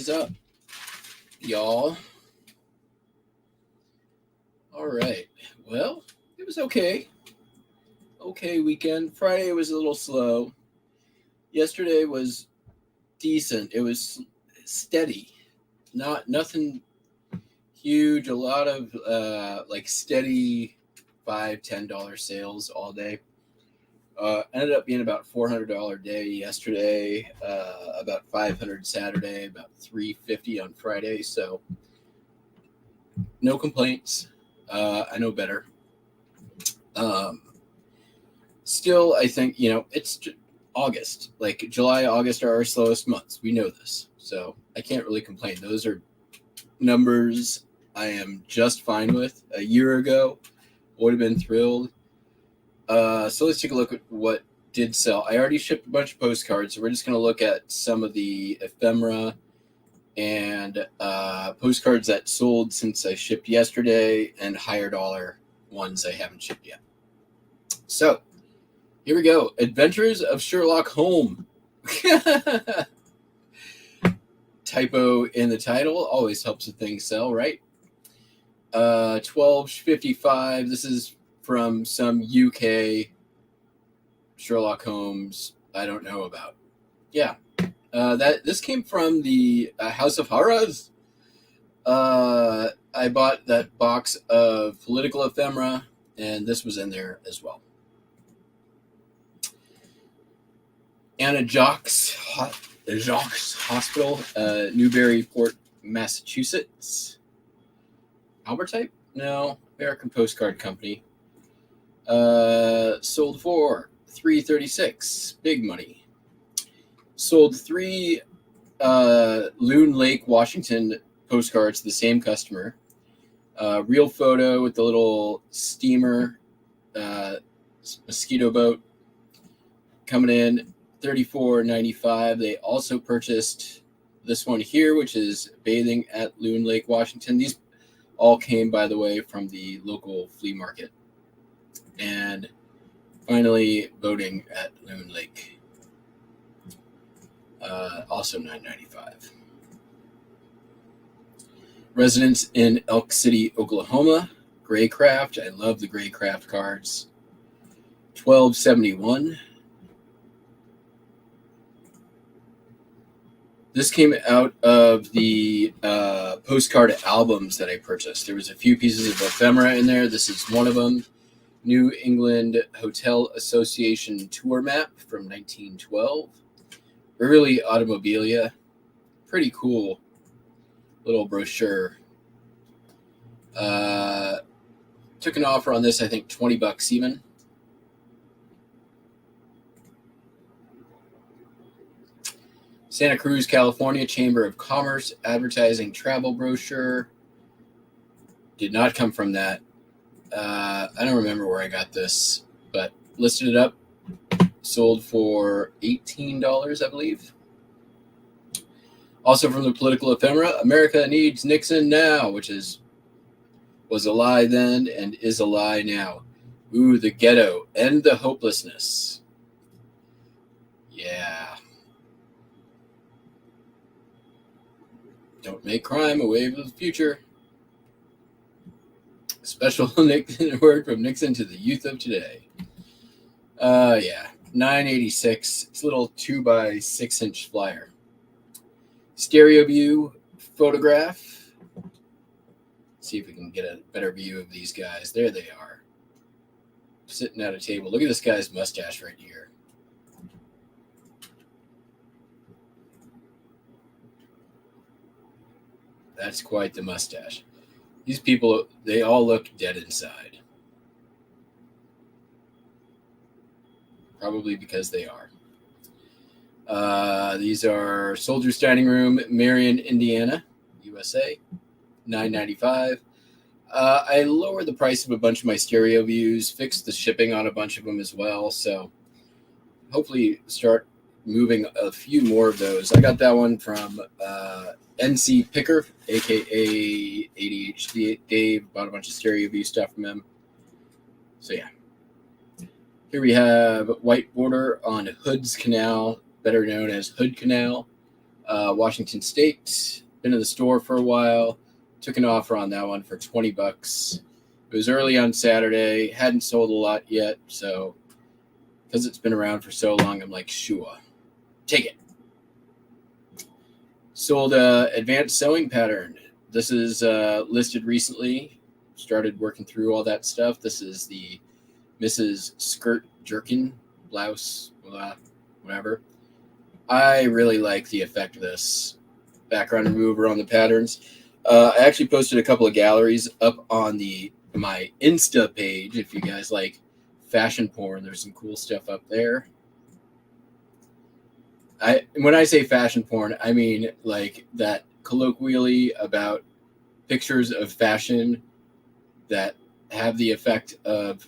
is up, y'all? All right. Well, it was okay. Okay weekend. Friday was a little slow. Yesterday was decent. It was steady. Nothing huge. A lot of like steady $5-10 sales all day. Ended up being about $400 day yesterday, about $500 Saturday, about $350 on Friday. So no complaints. I know better. Still, I think it's August. Like July, August are our slowest months. We know this, so I can't really complain. Those are numbers I am just fine with. A year ago, would have been thrilled. So let's take a look at what did sell. I already shipped a bunch of postcards, so we're just going to look at some of the ephemera and postcards that sold since I shipped yesterday, and higher dollar ones I haven't shipped yet. So here we go. Adventures of Sherlock Holmes. Typo in the title always helps a thing sell, right? $12.55. This is from some UK Sherlock Holmes I don't know about. Yeah. This came from the House of Horrors. I bought that box of political ephemera, and this was in there as well. Anna Jacques Hospital, Newburyport, Massachusetts. Albert type? No, American Postcard Company. Sold for $336. Big money. Sold 3 Loon Lake, Washington postcards to the same customer. Real photo with the little steamer mosquito boat coming in. $34.95. They also purchased this one here, which is bathing at Loon Lake, Washington. These all came, by the way, from the local flea market. And finally, boating at Loon Lake. Also $9.95. Residents in Elk City, Oklahoma. Graycraft. I love the Graycraft cards. $12.71. This came out of the postcard albums that I purchased. There was a few pieces of ephemera in there. This is one of them. New England Hotel Association tour map from 1912. Early automobilia. Pretty cool little brochure. Took an offer on this, I think $20 even. Santa Cruz, California, Chamber of Commerce advertising travel brochure. Did not come from that. I don't remember where I got this, but listed it up. Sold for $18, I believe. Also from the political ephemera, America Needs Nixon Now, which was a lie then and is a lie now. Ooh, the ghetto and the hopelessness. Yeah. Don't make crime a wave of the future. Special word from Nixon to the youth of today. Yeah, $9.86. It's a little 2x6-inch flyer. Stereo view photograph. Let's see if we can get a better view of these guys. There they are. Sitting at a table. Look at this guy's mustache right here. That's quite the mustache. These people, they all look dead inside. Probably because they are. These are Soldier's Dining Room, Marion, Indiana, USA, $9.95. I lowered the price of a bunch of my stereo views, fixed the shipping on a bunch of them as well. So hopefully start moving a few more of those. I got that one from NC Picker, aka ADHD Dave. Bought a bunch of stereo view stuff from him. So yeah. Here we have white border on Hood's Canal, better known as Hood Canal. Washington State. Been in the store for a while. Took an offer on that one for $20. It was early on Saturday. Hadn't sold a lot yet, so because it's been around for so long, I'm like, sure, take it. Sold advanced sewing pattern. This is listed recently. Started working through all that stuff. This is the Mrs. Skirt Jerkin blouse, whatever. I really like the effect of this background remover on the patterns. I actually posted a couple of galleries up on my Insta page. If you guys like fashion porn, there's some cool stuff up there. When I say fashion porn, I mean like that colloquially about pictures of fashion that have the effect of,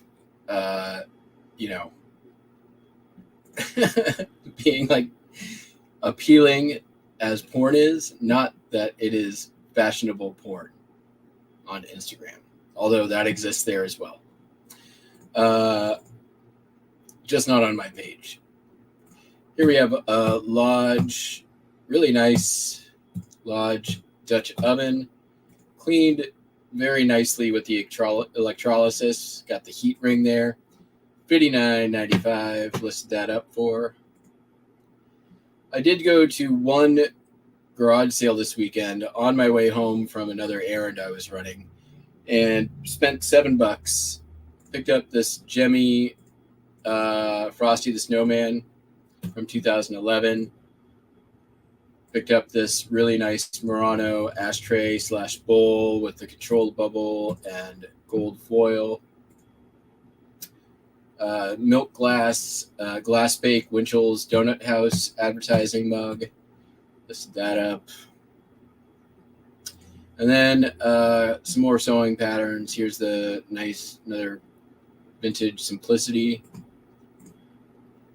being like appealing as porn is, not that it is fashionable porn on Instagram, although that exists there as well. Just not on my page. Here we have a Lodge, really nice Lodge Dutch oven, cleaned very nicely with the electrolysis. Got the heat ring there. $59.95, listed that up for. I did go to one garage sale this weekend on my way home from another errand I was running and spent $7. Picked up this Gemmy Frosty the Snowman from 2011. Picked up this really nice Murano ashtray / bowl with the controlled bubble and gold foil. Milk glass, glass bake, Winchell's Donut House advertising mug. Listed that up. And then some more sewing patterns. Here's the nice, another vintage Simplicity.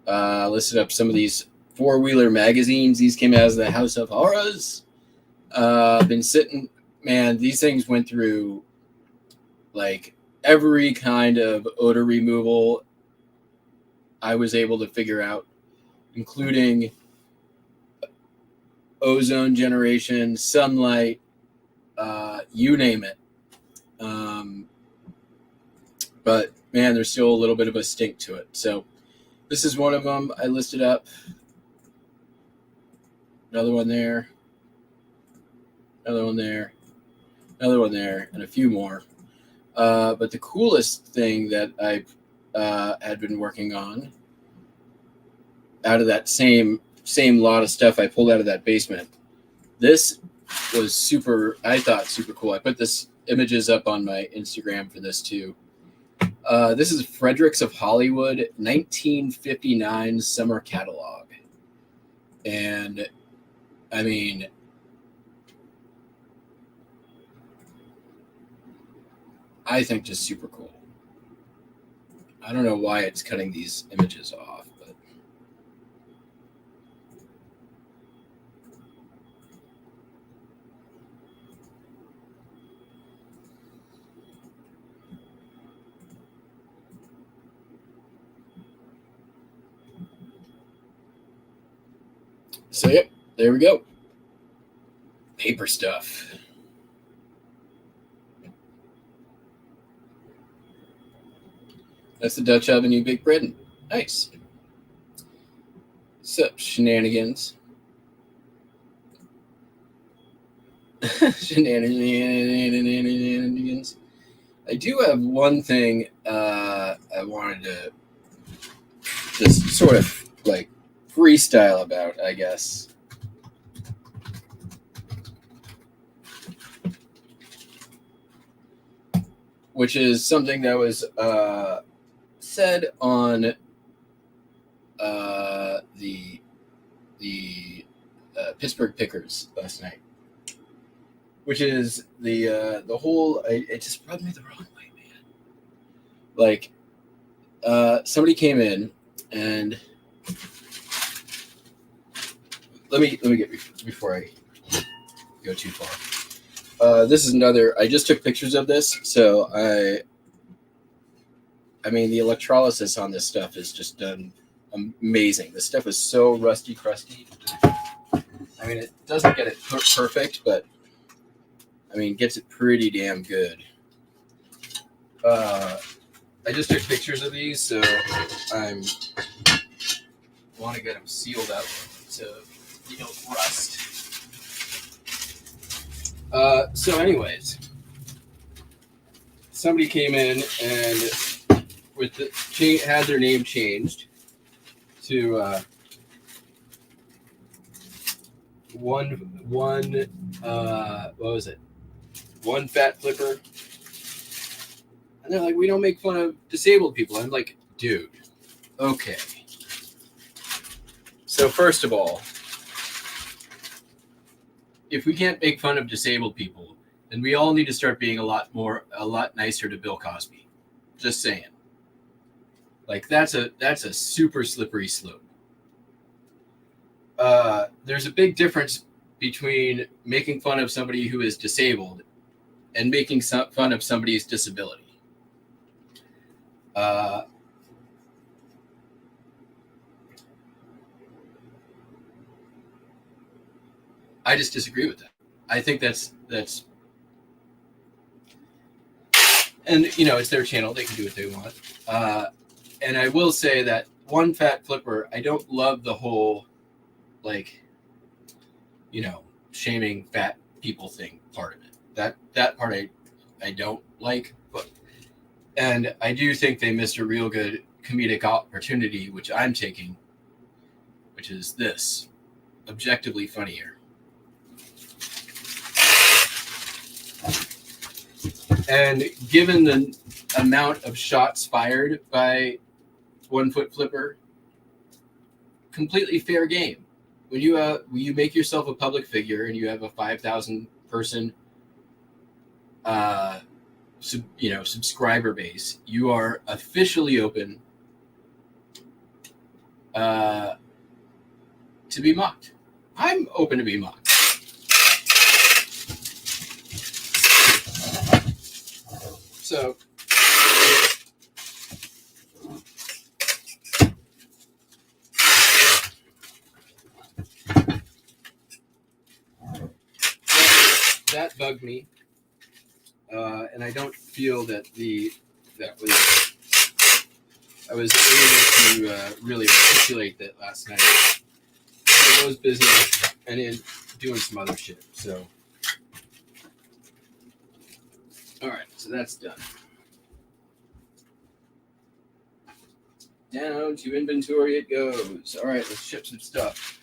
Listed up some of these four-wheeler magazines. These came out of the House of Horrors. Been sitting, man, these things went through like every kind of odor removal I was able to figure out, including ozone generation, sunlight, you name it. But man, there's still a little bit of a stink to it. So this is one of them I listed up. Another one there. Another one there. Another one there. And a few more. But the coolest thing that I had been working on out of that same lot of stuff I pulled out of that basement. This was I thought super cool. I put this images up on my Instagram for this too. This is Fredericks of Hollywood 1959 summer catalog. And I mean, I think just super cool. I don't know why it's cutting these images off, but so yep, there we go. Paper stuff. That's the Dutch oven you bake bread in. Nice. Sup, shenanigans. Shenanigans. I do have one thing I wanted to just sort of like freestyle about, I guess. Which is something that was said on the Pittsburgh Pickers last night, which is the whole. It just rubbed me the wrong way, man. Like, somebody came in and let me get before I go too far. This is another. I just took pictures of this, so I mean, the electrolysis on this stuff is just done amazing. This stuff is so rusty, crusty. I mean, it doesn't get it perfect, but I mean, gets it pretty damn good. I just took pictures of these, so I'm want to get them sealed up so you don't rust. So, anyways, somebody came in and had their name changed to what was it? One fat flipper. And they're like, we don't make fun of disabled people. I'm like, dude, okay. So first of all, if we can't make fun of disabled people, then we all need to start being a lot nicer to Bill Cosby. Just saying. Like that's a super slippery slope. There's a big difference between making fun of somebody who is disabled and making fun of somebody's disability. I just disagree with that. I think that's, and you know, it's their channel; they can do what they want. And I will say that one fat flipper, I don't love the whole, like, you know, shaming fat people thing part of it. That part I don't like, and I do think they missed a real good comedic opportunity, which I'm taking, which is this, objectively funnier. And given the amount of shots fired by 1 foot flipper, completely fair game. When you make yourself a public figure and you have a 5,000 person subscriber base, you are officially open to be mocked. I'm open to be mocked. So that bugged me, and I don't feel that I was able to really articulate that last night. I was busy and in doing some other shit. So, all right, so that's done. Down to inventory it goes. All right, let's ship some stuff.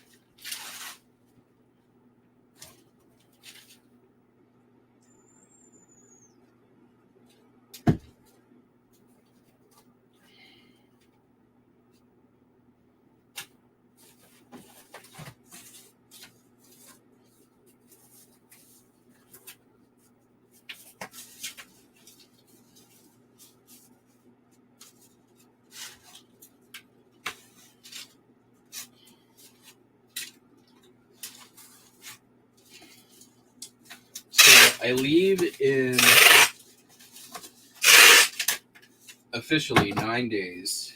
I leave in officially 9 days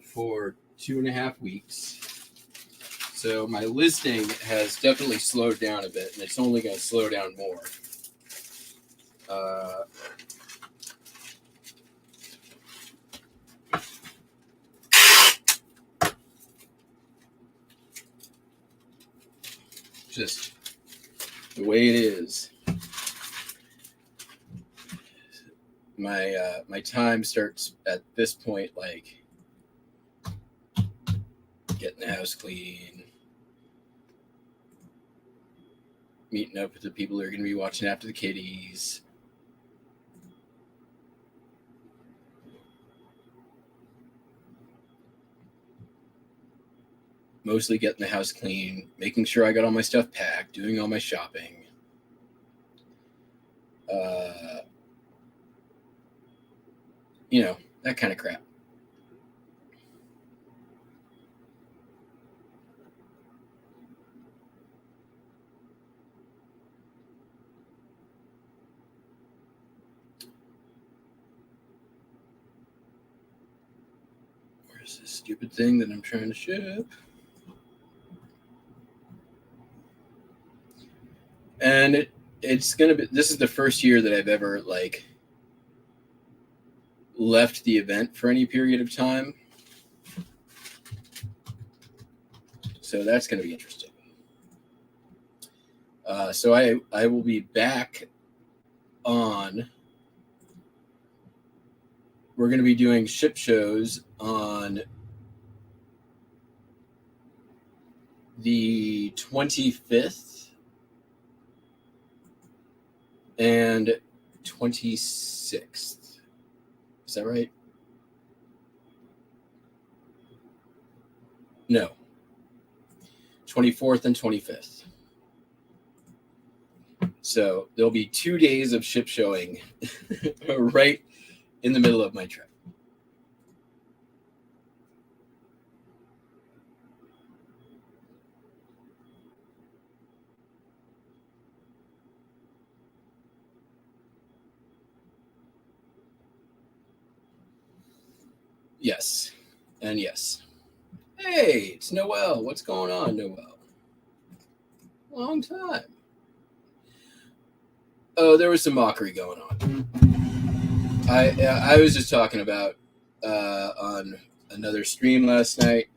for 2.5 weeks. So my listing has definitely slowed down a bit, and it's only going to slow down more. Just the way it is. My time starts at this point, like getting the house clean, meeting up with the people who are going to be watching after the kiddies, mostly getting the house clean, making sure I got all my stuff packed, doing all my shopping. You know, that kind of crap. Where's this stupid thing that I'm trying to ship? And it's gonna be. This is the first year that I've ever like left the event for any period of time. So that's going to be interesting. So I will be back on. We're going to be doing ship shows on the 25th and 26th. Is that right? No. 24th and 25th. So there'll be 2 days of ship showing right in the middle of my trip. Yes. And yes. Hey, it's Noel. What's going on, Noel? Long time. Oh, there was some mockery going on. I was just talking about on another stream last night.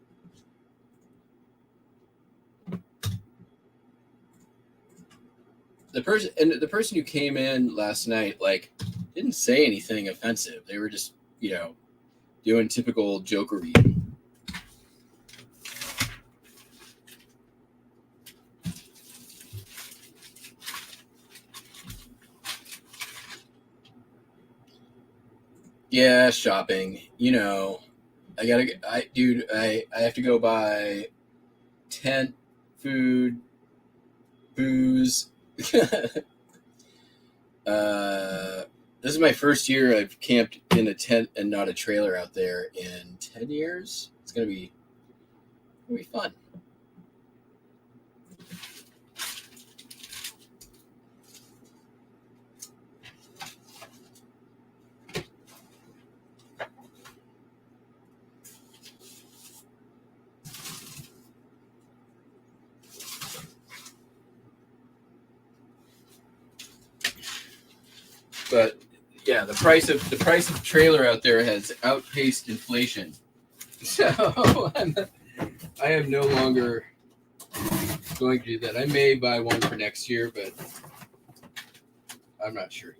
The person who came in last night like didn't say anything offensive. They were just, doing typical jokery. Yeah, shopping. I have to go buy tent, food, booze. This is my first year I've camped in a tent and not a trailer out there in 10 years. It's gonna be fun. But yeah, the price of trailer out there has outpaced inflation. So I am no longer going to do that. I may buy one for next year, but I'm not sure yet.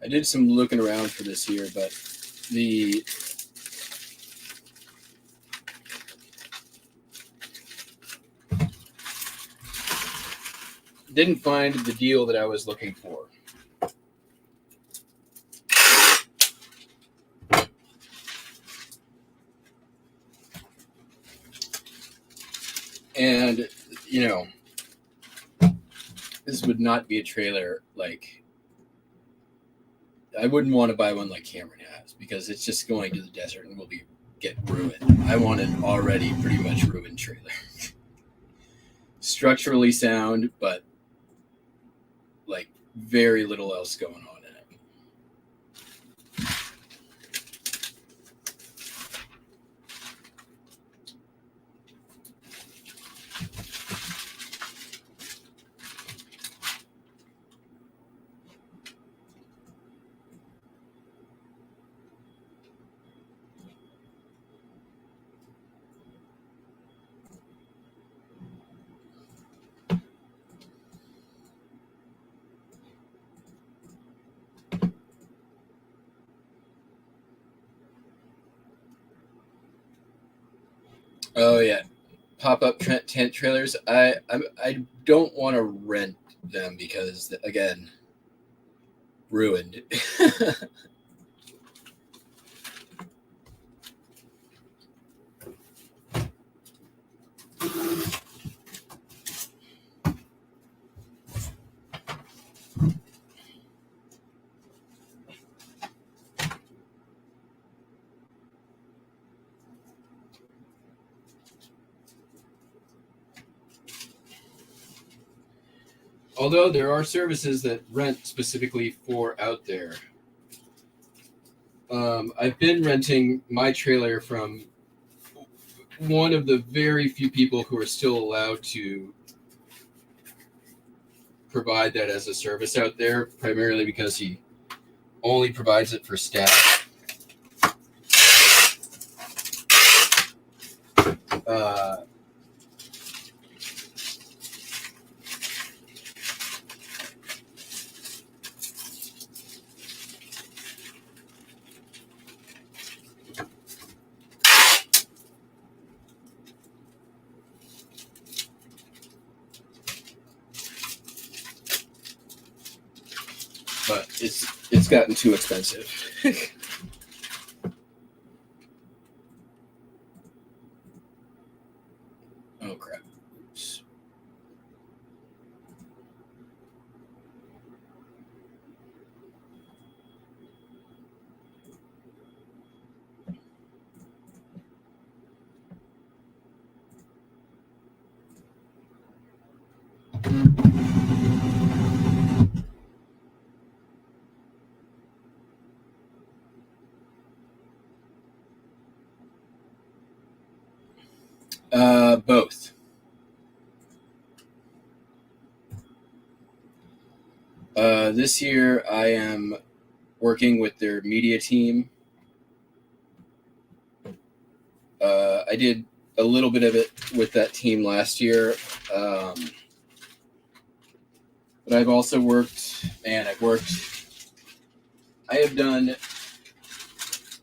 I did some looking around for this year, but didn't find the deal that I was looking for. And, this would not be a trailer like I wouldn't want to buy one like Cameron has because it's just going to the desert and will get ruined. I want an already pretty much ruined trailer. Structurally sound, but like very little else going on in it. Oh yeah, pop-up tent trailers. I don't want to rent them because again, ruined. Although there are services that rent specifically for out there. I've been renting my trailer from one of the very few people who are still allowed to provide that as a service out there, primarily because he only provides it for staff. But it's gotten too expensive. Oh crap. Oops. Both. This year I am working with their media team. I did a little bit of it with that team last year. But I've also worked, I have done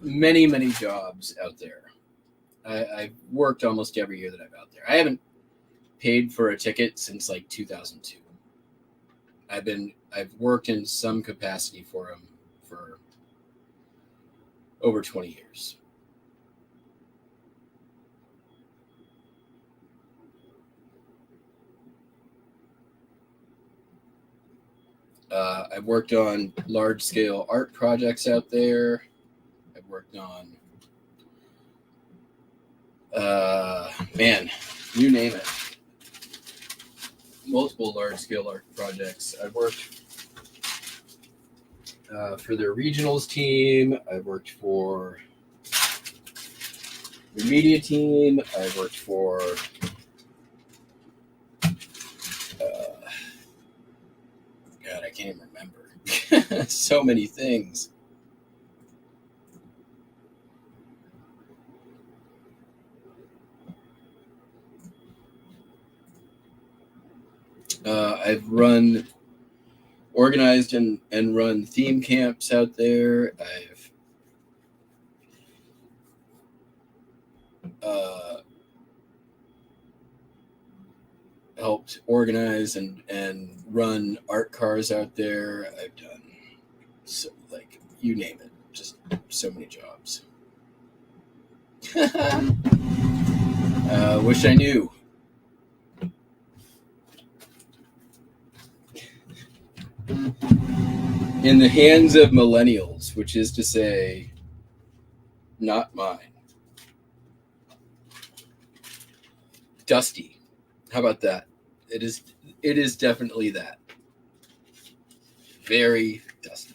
many, many jobs out there. I've worked almost every year that I'm out there. I haven't paid for a ticket since like 2002. I've worked in some capacity for them for over 20 years. I've worked on large-scale art projects out there. I've worked on, you name it. Multiple large-scale art projects. I've worked for their regionals team. I've worked for the media team. I've worked for God, I can't even remember. So many things. I've organized and run theme camps out there. I've helped organize and run art cars out there. I've done you name it, just so many jobs. Wish I knew. In the hands of millennials, which is to say, not mine. Dusty. How about that? It is definitely that. Very dusty.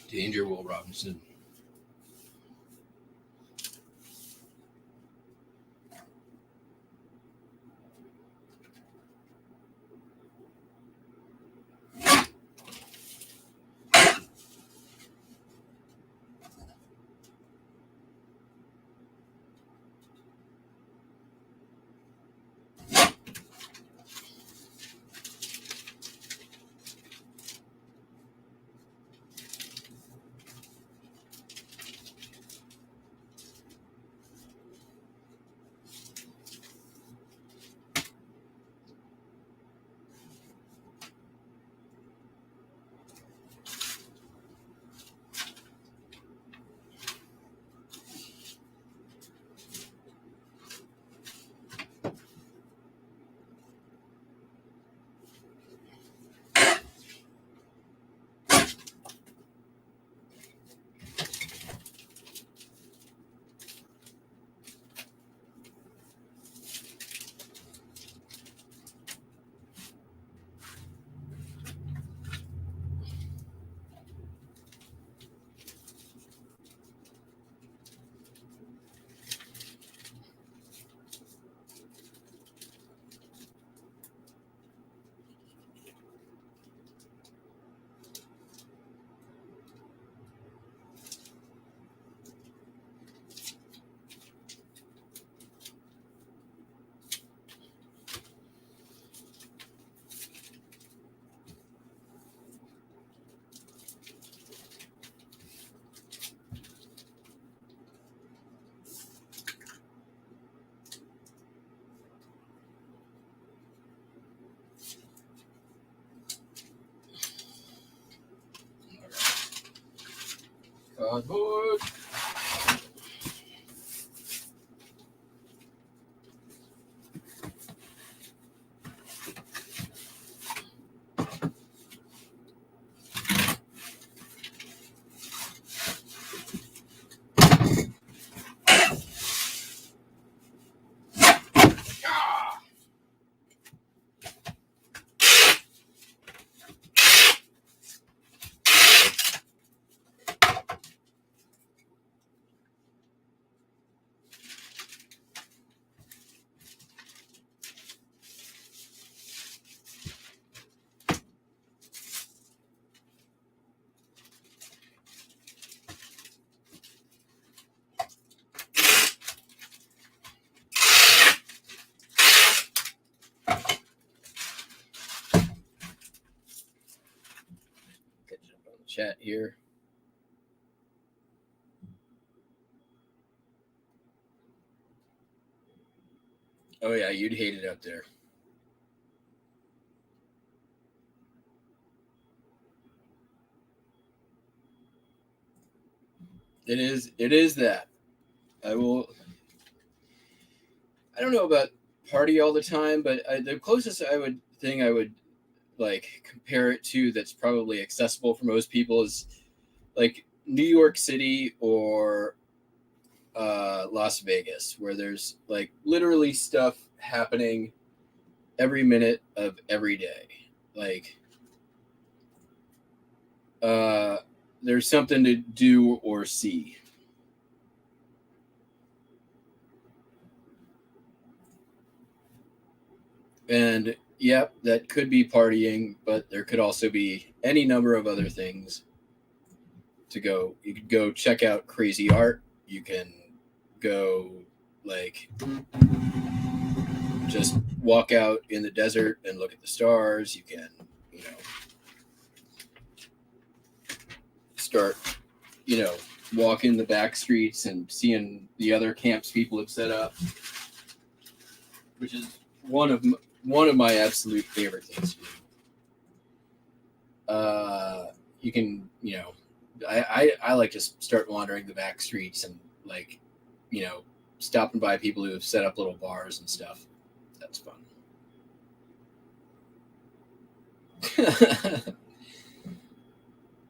Danger, Will Robinson. Cardboard. Chat here. Oh yeah, you'd hate it out there. It is that. I don't know about party all the time, but the closest I would like compare it to that's probably accessible for most people is like New York City or Las Vegas, where there's like literally stuff happening every minute of every day. Like there's something to do or see. And yep, that could be partying, but there could also be any number of other things to go. You could go check out crazy art. You can go like just walk out in the desert and look at the stars. You can, start, walking the back streets and seeing the other camps people have set up, which is one of my absolute favorite things to do. You can, I like to start wandering the back streets and like, stopping by people who have set up little bars and stuff. That's fun.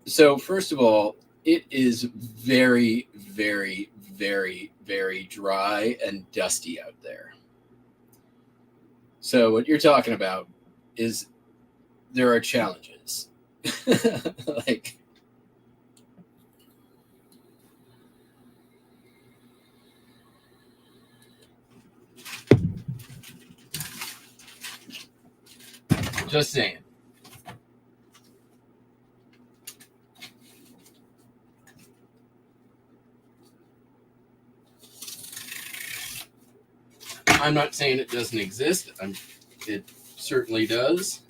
So first of all, it is very, very, very, very dry and dusty out there. So what you're talking about is there are challenges. Like Just saying. I'm not saying it doesn't exist. It certainly does.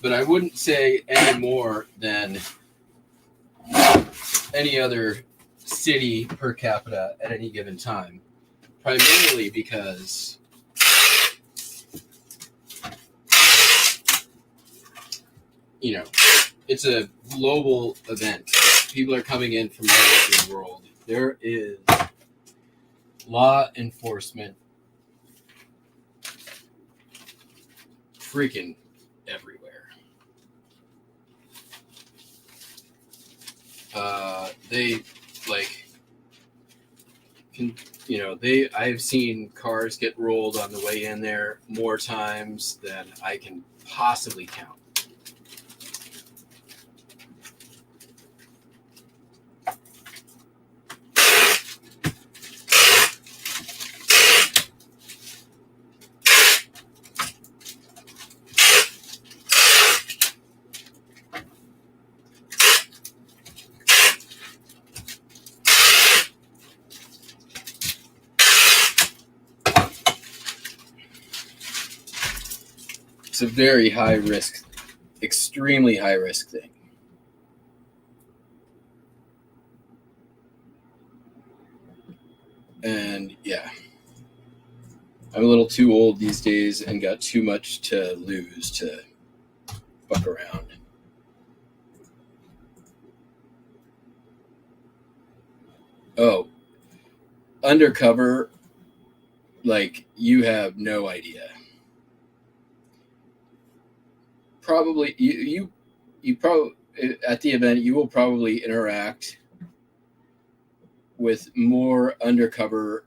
But I wouldn't say any more than any other city per capita at any given time. Primarily because it's a global event. People are coming in from all over the world. There is law enforcement freaking everywhere. I've seen cars get rolled on the way in there more times than I can possibly count. It's a very high risk, extremely high risk thing. And yeah, I'm a little too old these days and got too much to lose to fuck around. Oh, undercover, like, you have no idea. Probably you probably at the event you will probably interact with more undercover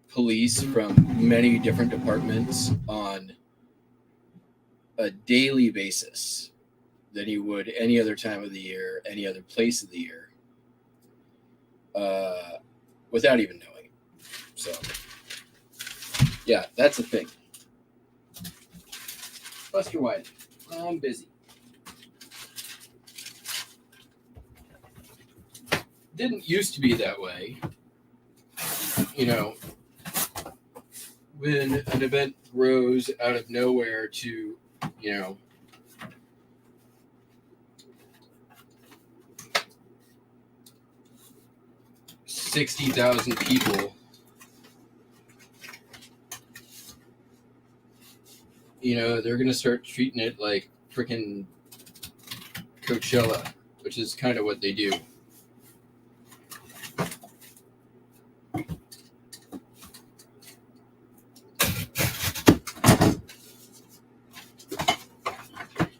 police from many different departments on a daily basis than you would any other time of the year, any other place of the year, without even knowing. So yeah, that's a thing. Buster White, I'm busy. Didn't used to be that way. When an event rose out of nowhere to, 60,000 people, they're going to start treating it like freaking Coachella, which is kind of what they do.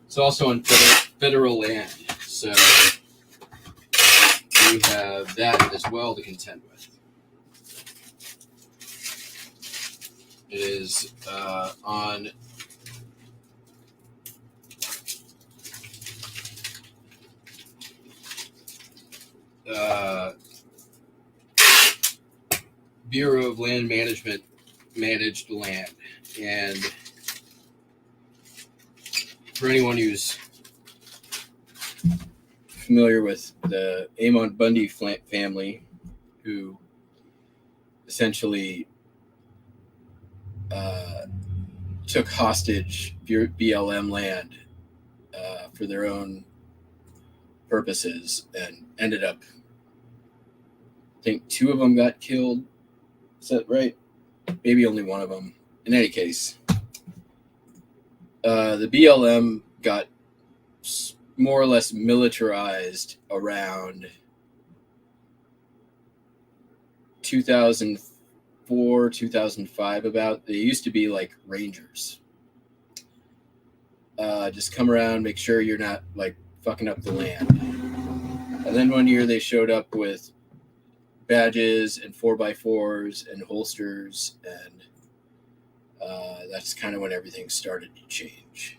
It's also on federal land, so you have that as well to contend with. It is on Bureau of Land Management managed land. And for anyone who's familiar with the Amon Bundy family, who essentially took hostage BLM land for their own purposes and ended up, I think 2 of them got killed. Is that right? Maybe only 1 of them. In any case, the BLM got more or less militarized around 2004, 2005 about. They used to be like rangers. Just come around, make sure you're not like fucking up the land. And then one year they showed up with badges and 4x4s and holsters, and that's kind of when everything started to change.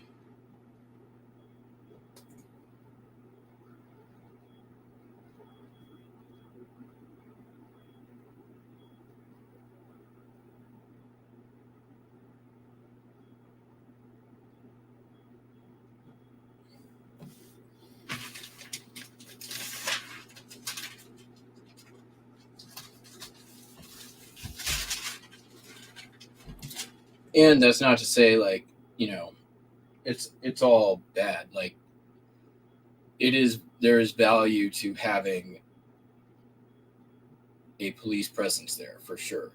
And that's not to say like, it's all bad. Like there is value to having a police presence there for sure.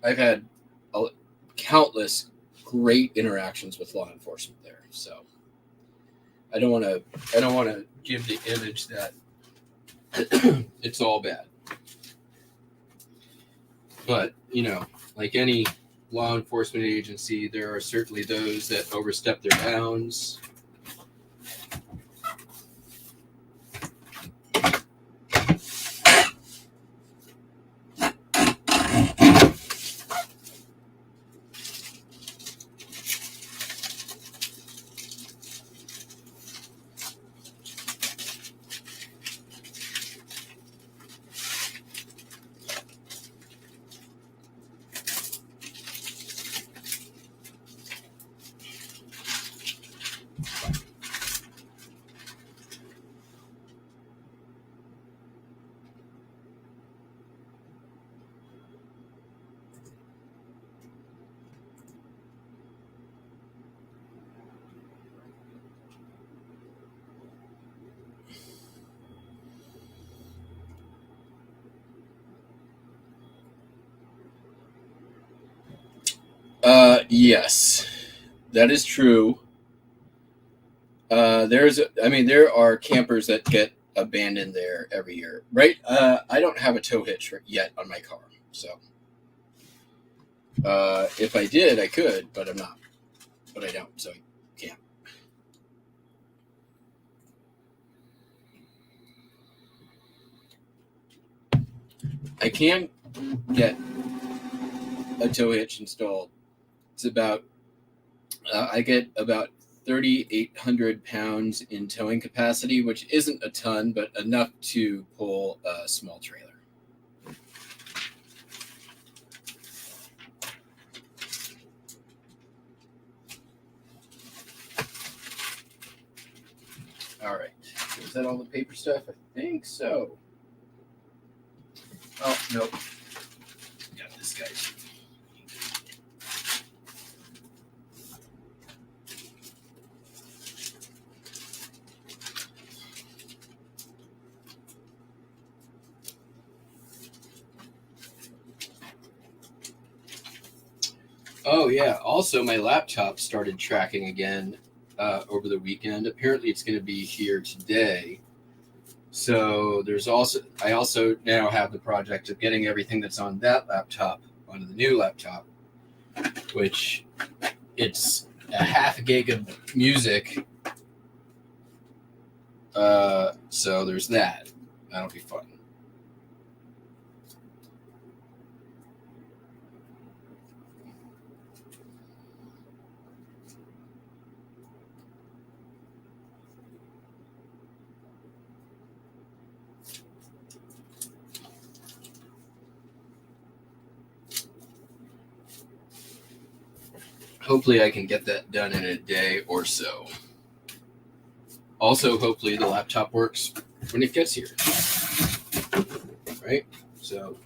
I've had countless great interactions with law enforcement there, so I don't want to give the image that it's all bad. But like any law enforcement agency, there are certainly those that overstep their bounds. Yes, that is true. There are campers that get abandoned there every year, right? I don't have a tow hitch yet on my car, so if I did, I could, but I'm not. But I don't, so I can't. I can get a tow hitch installed. It's about I get about 3,800 pounds in towing capacity, which isn't a ton, but enough to pull a small trailer. All right. Is that all the paper stuff? I think so. Oh, nope. Got this guy. Oh, yeah. Also, my laptop started tracking again over the weekend. Apparently, it's going to be here today. So I also now have the project of getting everything that's on that laptop onto the new laptop, which it's a half a gig of music. So there's that. That'll be fun. Hopefully I can get that done in a day or so. Also, hopefully the laptop works when it gets here. Right? So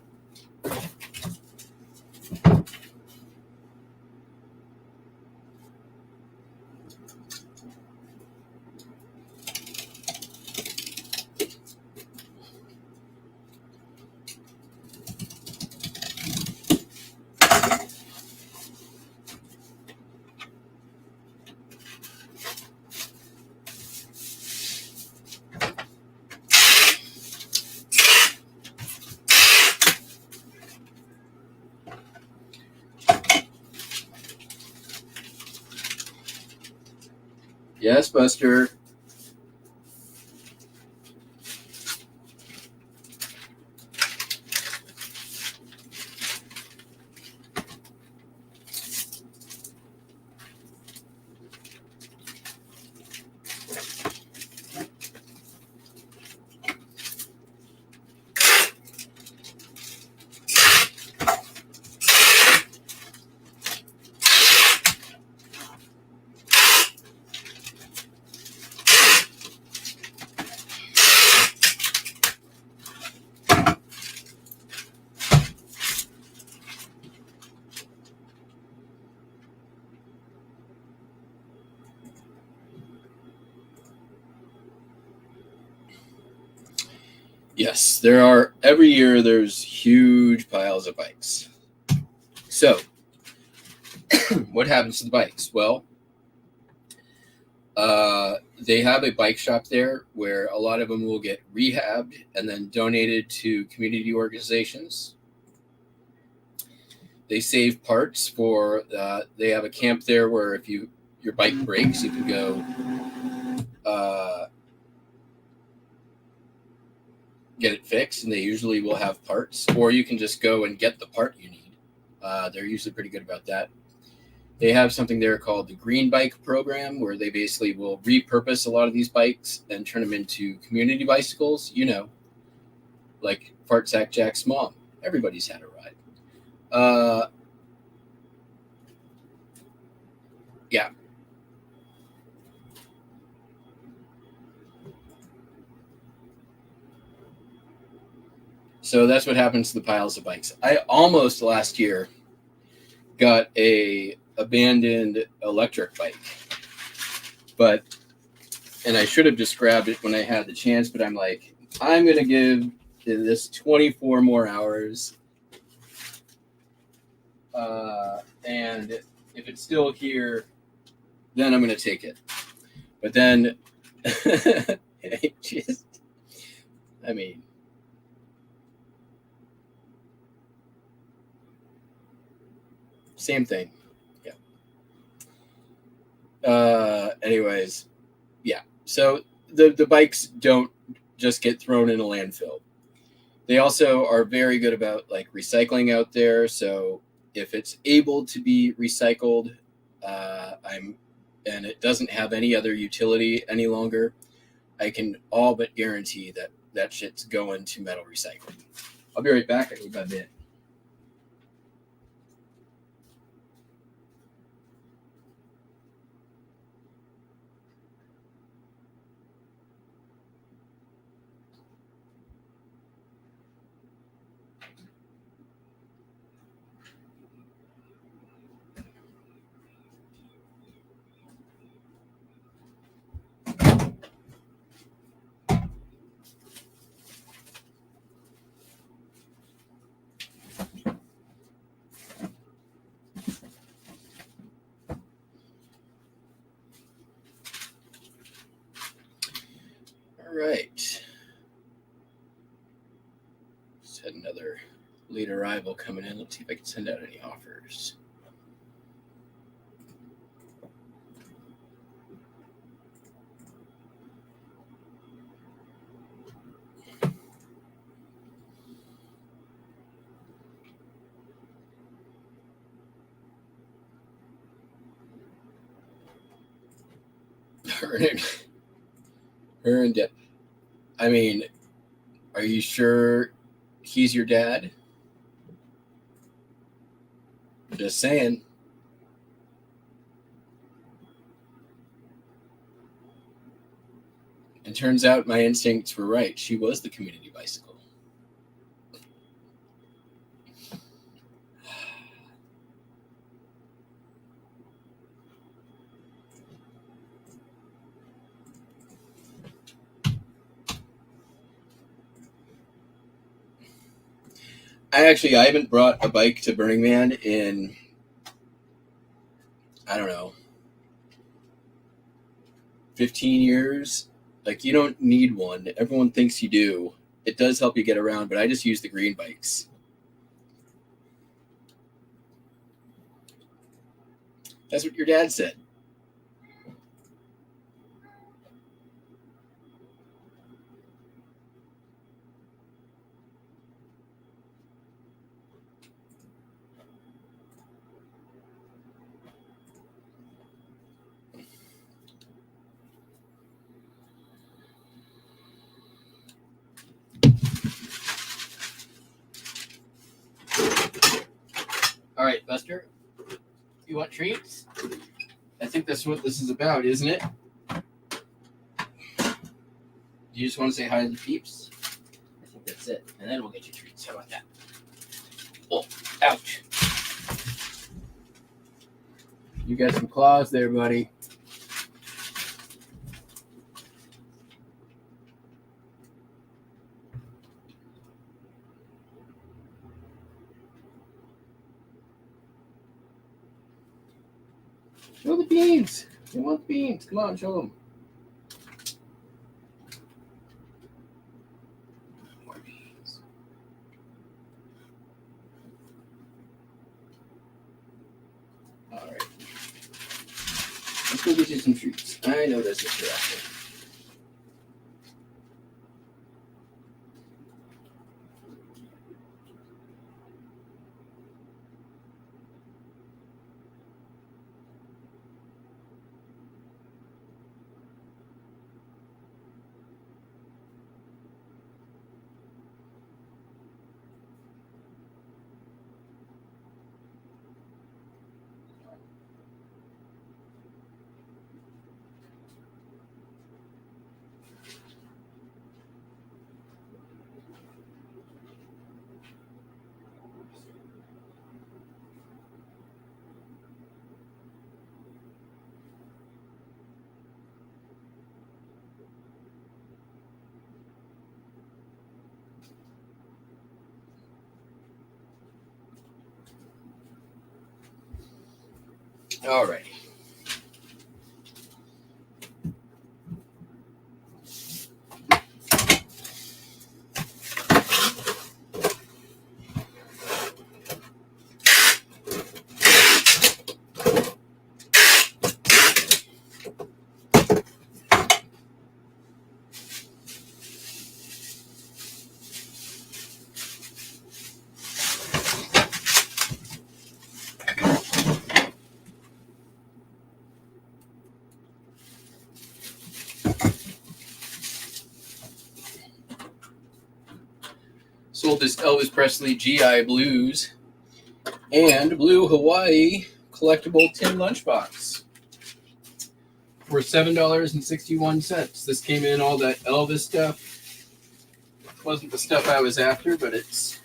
yes, Buster. Yes, every year there's huge piles of bikes. So, what happens to the bikes? Well, they have a bike shop there where a lot of them will get rehabbed and then donated to community organizations. They save parts for. They have a camp there where if your bike breaks, you can go get it fixed, and they usually will have parts, or you can just go and get the part you need. They're usually pretty good about that. They have something there called the Green Bike Program, where they basically will repurpose a lot of these bikes and turn them into community bicycles. Like Fart Sack Jack's mom. Everybody's had a ride. Yeah. So that's what happens to the piles of bikes. I almost last year got a abandoned electric bike, and I should have just grabbed it when I had the chance, but I'm like, I'm going to give this 24 more hours. And if it's still here, then I'm going to take it. But then, same thing. Yeah. Anyways, yeah. So the bikes don't just get thrown in a landfill. They also are very good about like recycling out there. So if it's able to be recycled, and it doesn't have any other utility any longer, I can all but guarantee that shit's going to metal recycling. I'll be right back. I need my bit. All right. Just had another late arrival coming in. Let's see if I can send out any offers. Her and Deb. I mean, are you sure he's your dad? Just saying. And turns out my instincts were right. She was the community bicycle. I haven't brought a bike to Burning Man in, I don't know, 15 years. Like, you don't need one. Everyone thinks you do. It does help you get around, but I just use the green bikes. That's what your dad said. All right, Buster, you want treats? I think that's what this is about, isn't it? You just want to say hi to the peeps? I think that's it. And then we'll get you treats. How about that? Oh, ouch. You got some claws there, buddy. Show the beans. They want the beans. Come on, show them. More beans. All right. Let's go get you some treats. I know this is correct. All right. Sold this Elvis Presley GI Blues and Blue Hawaii collectible tin lunchbox for $7.61. This came in all that Elvis stuff. Wasn't the stuff I was after, but it's,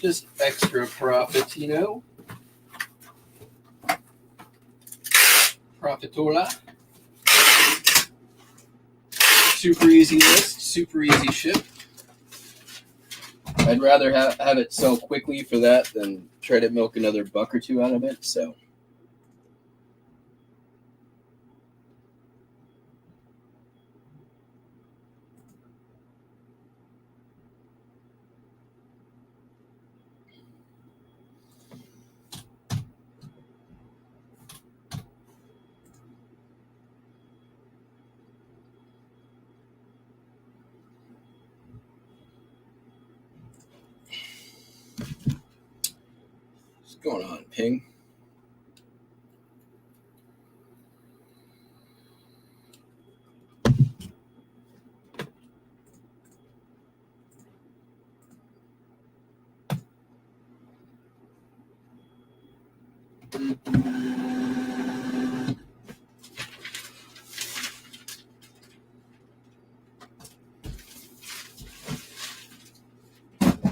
just extra profit, Profitola. Super easy list, super easy ship. I'd rather have it sell quickly for that than try to milk another buck or two out of it. So, what's going on, Ping?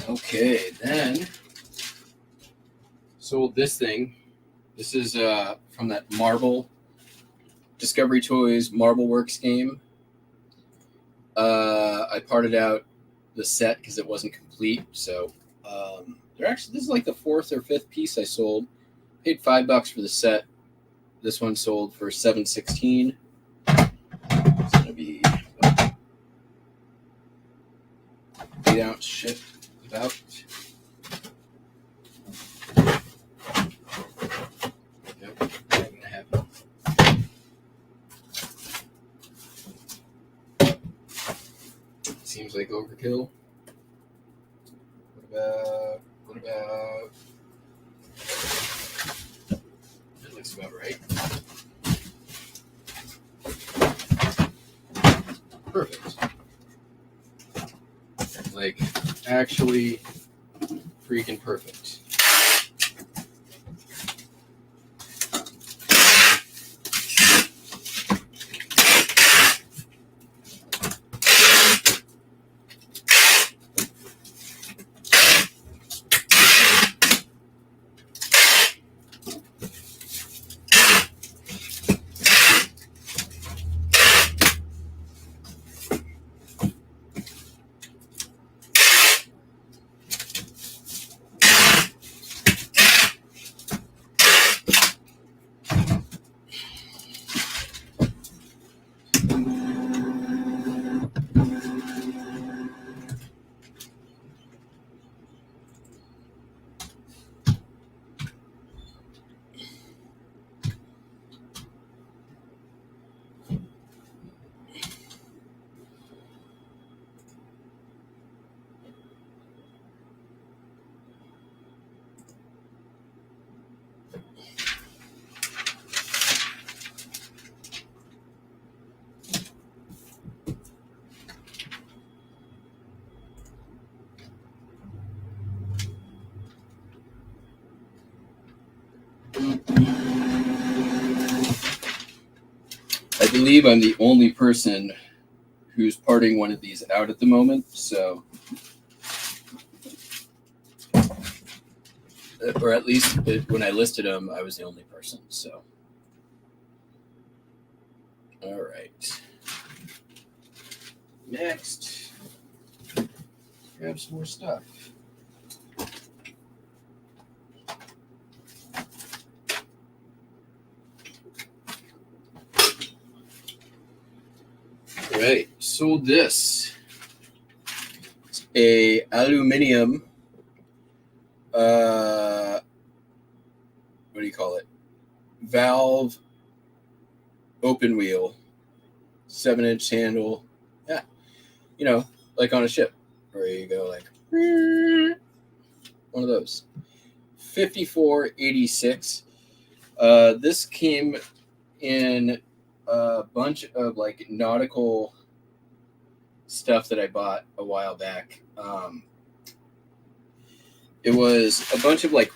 Okay, then sold this thing. This is from that Marvel Discovery Toys Marble Works game. I parted out the set because it wasn't complete. So this is like the fourth or fifth piece I sold. Paid $5 for the set. This one sold for $7.16. It's gonna be 8-ounce ship about. Yep, not gonna happen. Seems like overkill. What about? That looks about right. Perfect. Like, actually freaking perfect. believe I'm the only person who's parting one of these out at the moment, so, or at least when I listed them, I was the only person, so. All right. Next, grab some more stuff. All right, sold this. It's a aluminum, what do you call it? Valve open wheel, 7-inch handle. Yeah, you know, like on a ship where you go like one of those. 54.86. This came in a bunch of like nautical stuff that I bought a while back. It was a bunch of like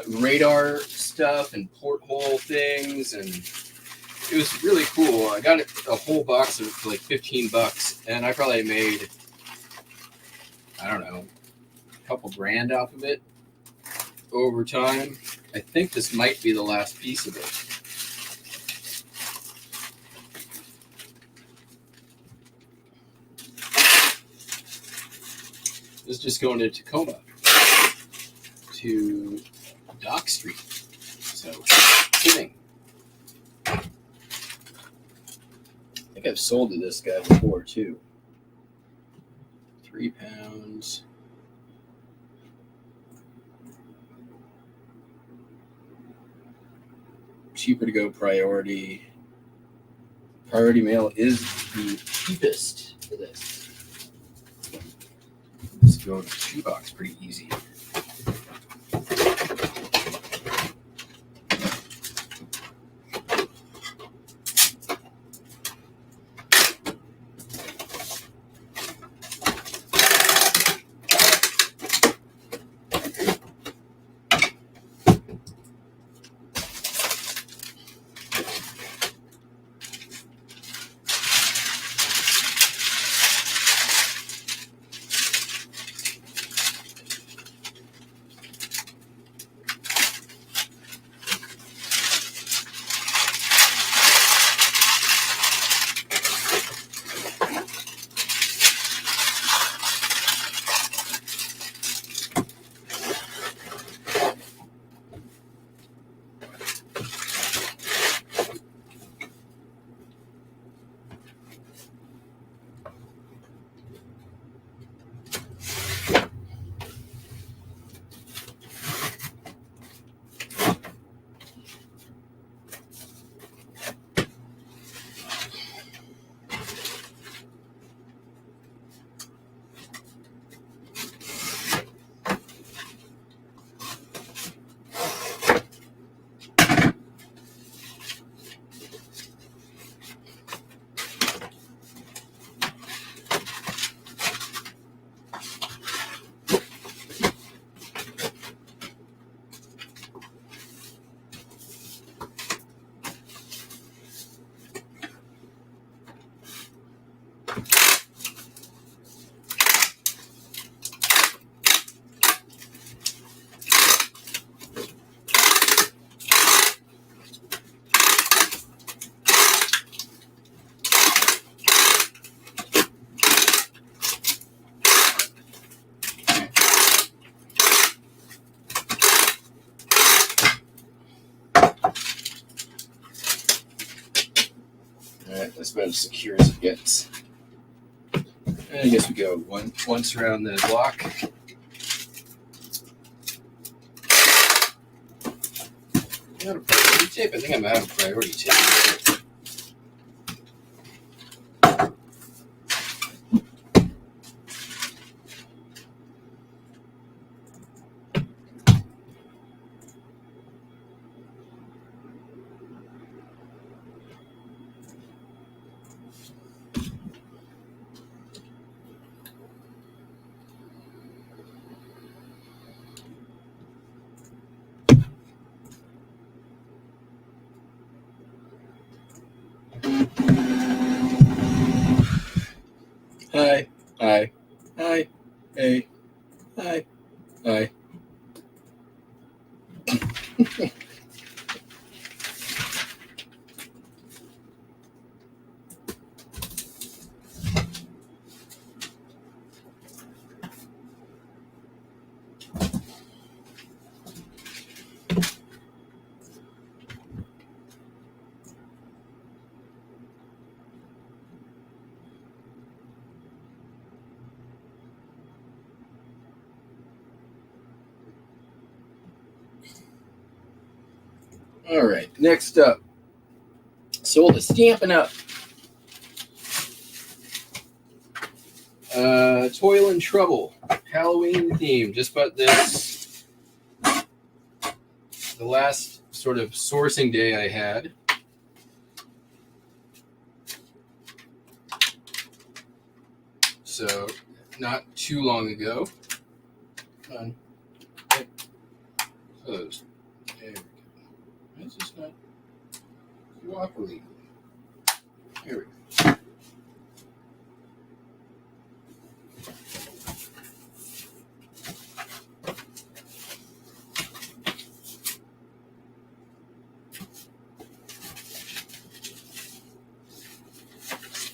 radar stuff and porthole things, and it was really cool. I got a whole box of it for like $15, and I probably made, I don't know, a couple grand off of it over time. I think this might be the last piece of it. This is just going to Tacoma to Dock Street. So, kidding. I think I've sold to this guy before too. 3 pounds. Cheaper to go priority. Priority mail is the cheapest for this. Let's go to the shoebox pretty easy. Alright, that's about as secure as it gets. And I guess we go once around the block. Out of priority tape? I think I'm out of priority tape. Hi. Hi. Hi. Hey. Hi. Hi. All right. Next up, sold a Stampin' Up. Toil and Trouble, Halloween theme. Just bought this the last sort of sourcing day I had. So, not too long ago. Come on. Closed. There we go. Why is this not cooperating? Here we go.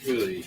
Really.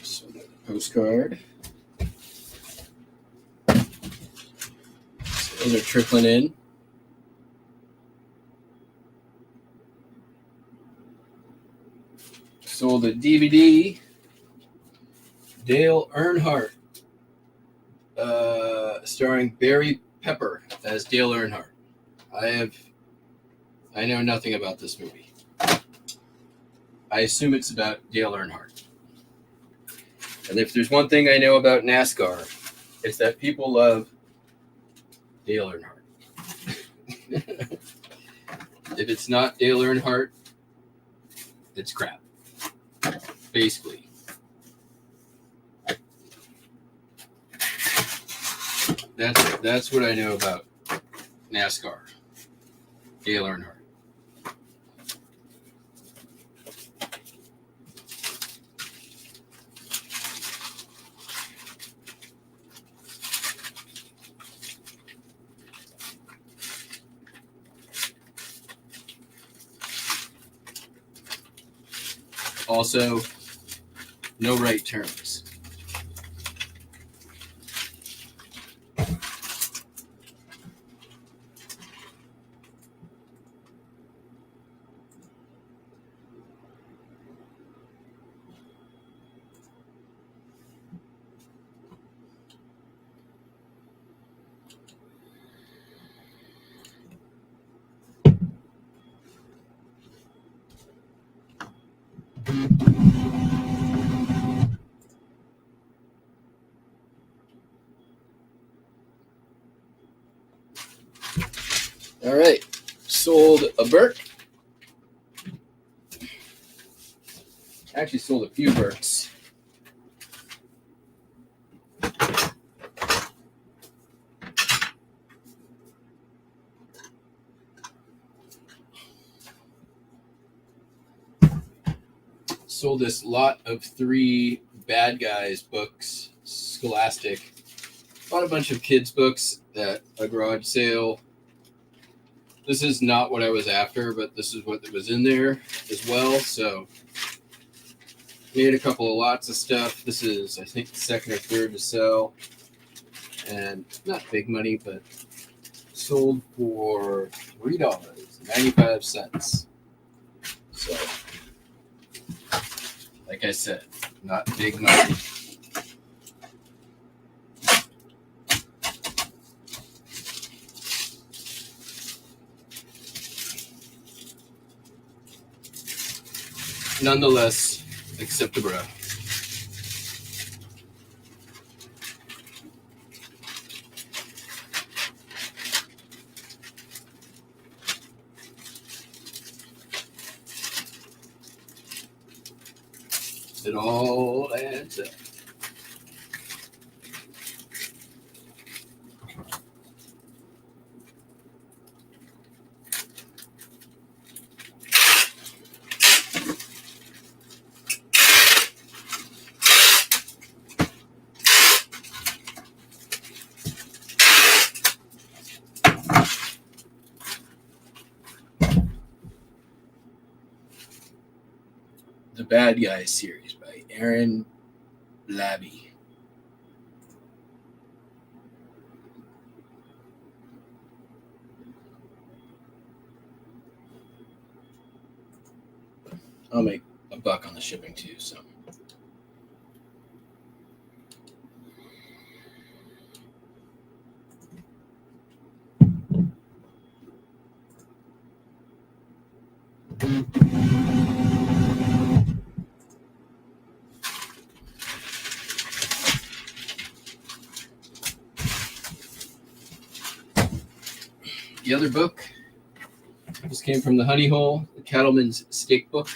So, postcard. So those are trickling in. Sold a DVD. Dale Earnhardt, starring Barry Pepper as Dale Earnhardt. I know nothing about this movie. I assume it's about Dale Earnhardt. And if there's one thing I know about NASCAR, it's that people love Dale Earnhardt. If it's not Dale Earnhardt, it's crap. Basically. That's what I know about NASCAR. Dale Earnhardt. Also, no right turns. All right. Sold a Burt. Actually sold a few Burts. Sold this lot of 3 Bad Guys books, Scholastic. Bought a bunch of kids' books at a garage sale. This is not what I was after, but this is what was in there as well. So made a couple of lots of stuff. This is, I think, the second or third to sell. And not big money, but sold for $3.95. So, like I said, not big money. Nonetheless, acceptable. It all adds up. The Bad Guys series by Aaron Labby. I'll make a buck on the shipping too, so. The other book, this came from the Honey Hole, the Cattleman's Steak Book.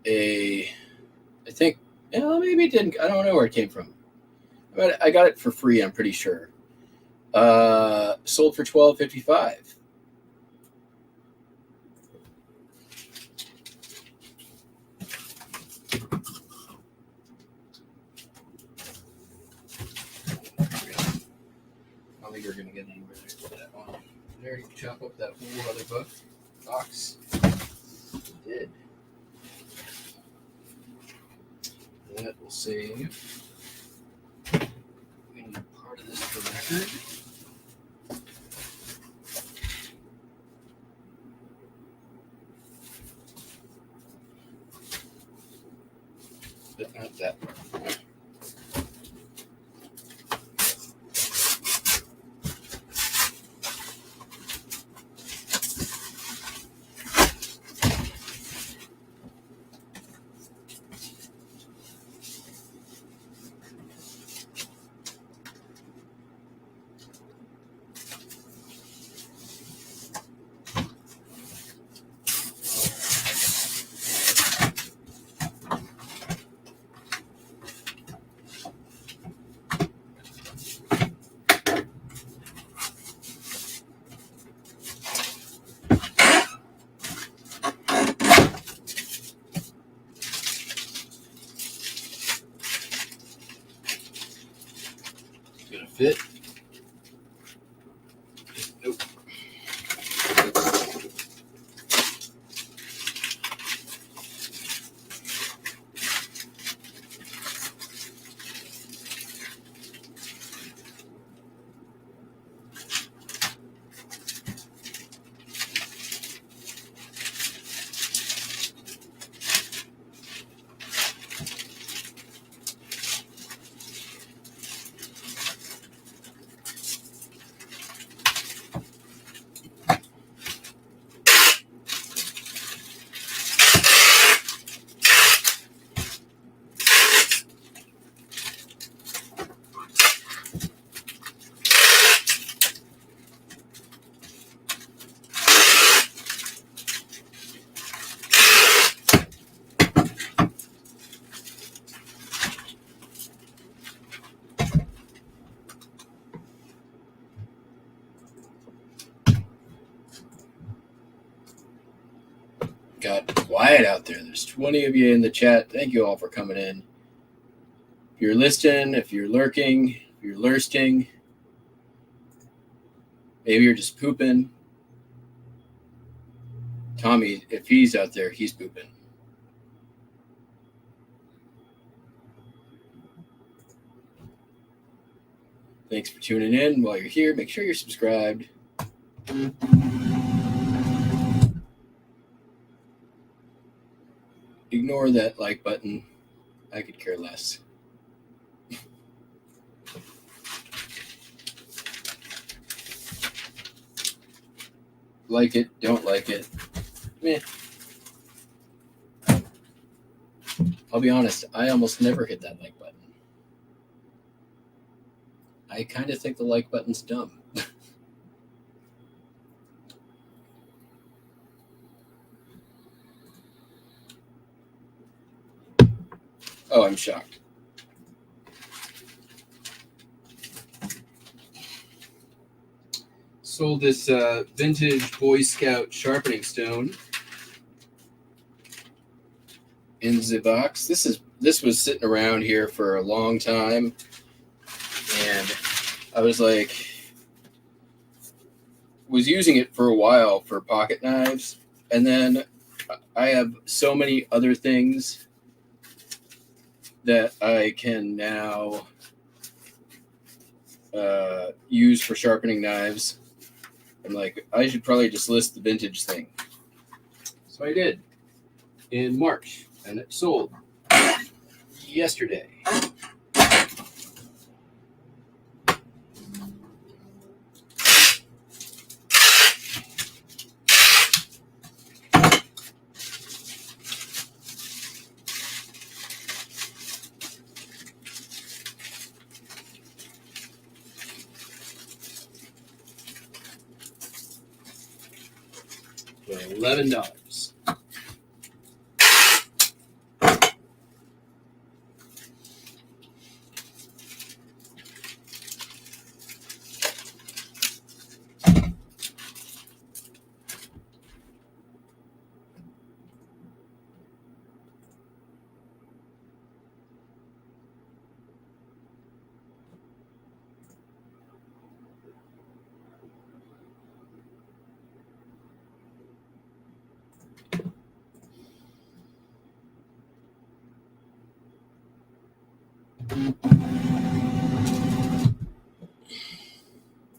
I think, maybe it didn't. I don't know where it came from. But I got it for free, I'm pretty sure. Sold for $12.55. I don't think we're going to get anywhere with that one. Did I already chop up that whole other box? Did. That will save. We need part of this for record. But not that part. Gonna fit. Nope. quiet out there. There's 20 of you in the chat. Thank you all for coming in. If you're listening, if you're lurking, if you're lursting, maybe you're just pooping. Tommy, if he's out there, he's pooping. Thanks for tuning in. While you're here, make sure you're subscribed. Ignore that like button. I could care less. Like it, don't like it. Meh. I'll be honest, I almost never hit that like button. I kind of think the like button's dumb. Oh, I'm shocked. Sold this vintage Boy Scout sharpening stone in the box. This was sitting around here for a long time, and I was using it for a while for pocket knives, and then I have so many other things that I can now use for sharpening knives. I'm like, I should probably just list the vintage thing. So I did in March, and it sold yesterday. $11.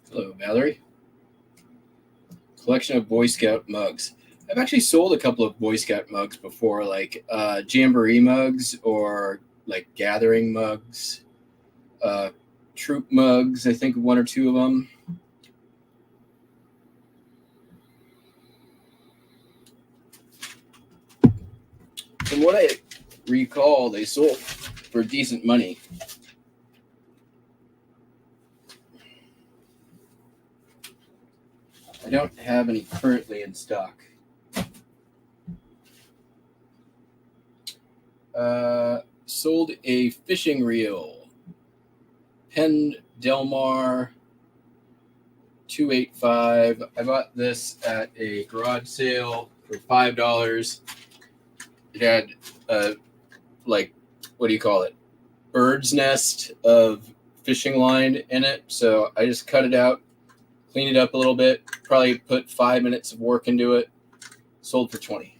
Hello, Valerie. Collection of Boy Scout mugs. I've actually sold a couple of Boy Scout mugs before, like jamboree mugs or like gathering mugs, troop mugs. I think one or two of them. From what I recall, they sold for decent money. I don't have any currently in stock. Sold a fishing reel. Penn Delmar 285. I bought this at a garage sale for $5. It had what do you call it? Bird's nest of fishing line in it. So I just cut it out, cleaned it up a little bit, probably put 5 minutes of work into it. Sold for $20.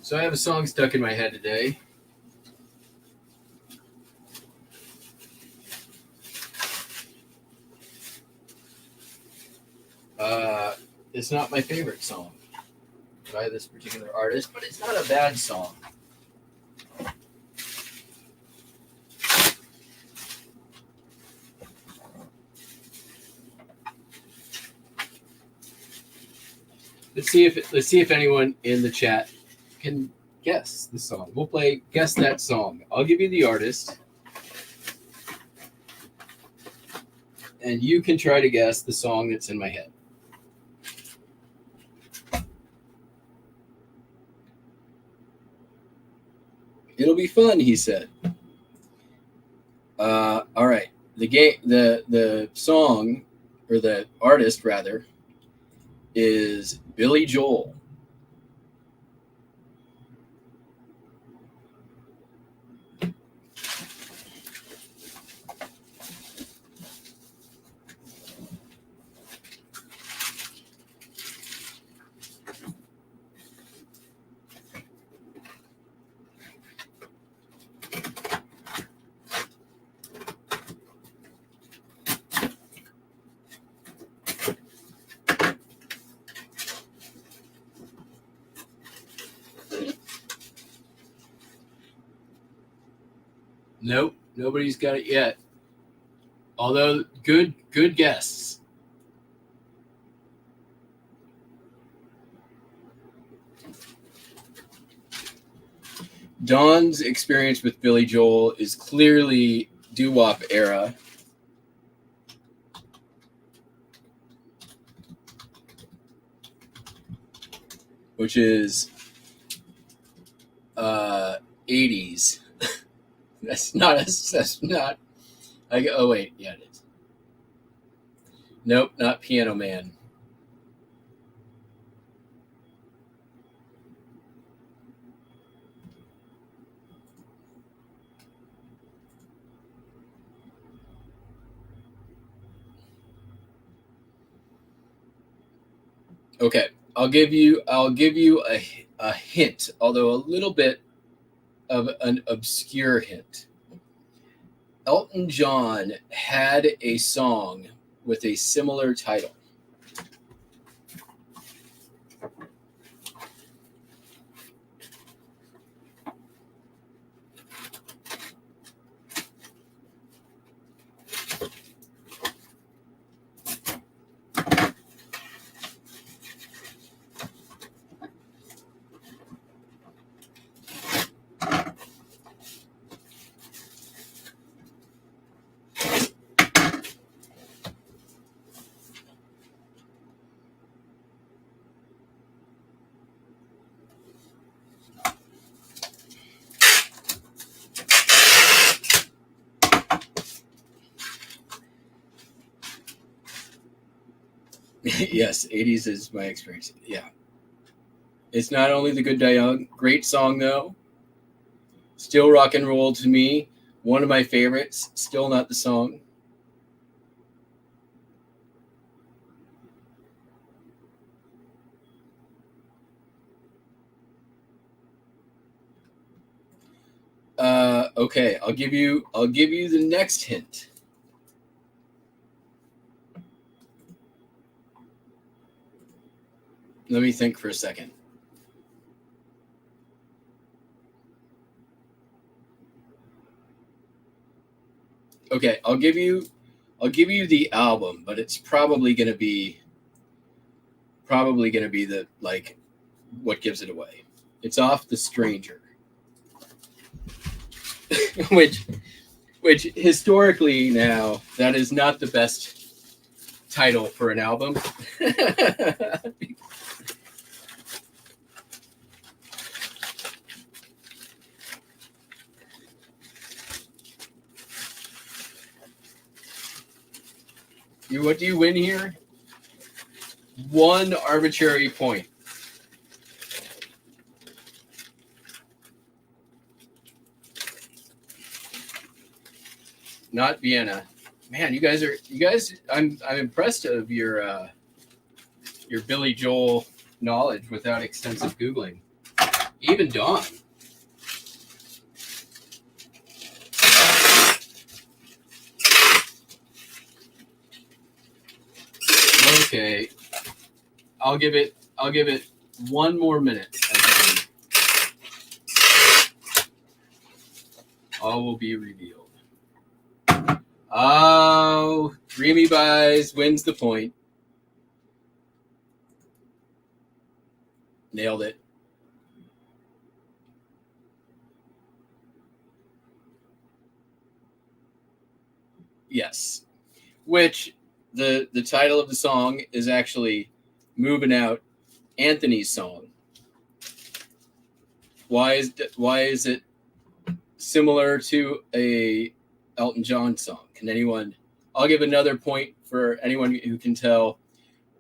So I have a song stuck in my head today. It's not my favorite song by this particular artist, but it's not a bad song. Let's see if anyone in the chat can guess the song. We'll play Guess That Song. I'll give you the artist, and you can try to guess the song that's in my head. It'll be fun, he said. All right. The song, or the artist rather, is Billy Joel. Nope, nobody's got it yet. Although good guess. Don's experience with Billy Joel is clearly doo-wop era. Which is 80s. That's not. Oh wait, yeah, it is. Nope, not Piano Man. Okay, I'll give you a hint, although a little bit of an obscure hint. Elton John had a song with a similar title. Yes, 80s is my experience. Yeah. It's not only the Good Die Young, great song though. Still rock and roll to me. One of my favorites. Still not the song. Okay, I'll give you the next hint. Let me think for a second. Okay, I'll give you the album, but it's probably gonna be the like what gives it away. It's off The Stranger. which historically now that is not the best title for an album. What do you win here? One arbitrary point. Not Vienna. Man, you guys, I'm impressed of your Billy Joel knowledge without extensive Googling. Even Dawn. Okay. I'll give it one more minute. All will be revealed. Oh, Dreamy Buys wins the point. Nailed it. Yes. Which the title of the song is actually Moving Out, Anthony's song. Why is it similar to a Elton John song? Can anyone? I'll give another point for anyone who can tell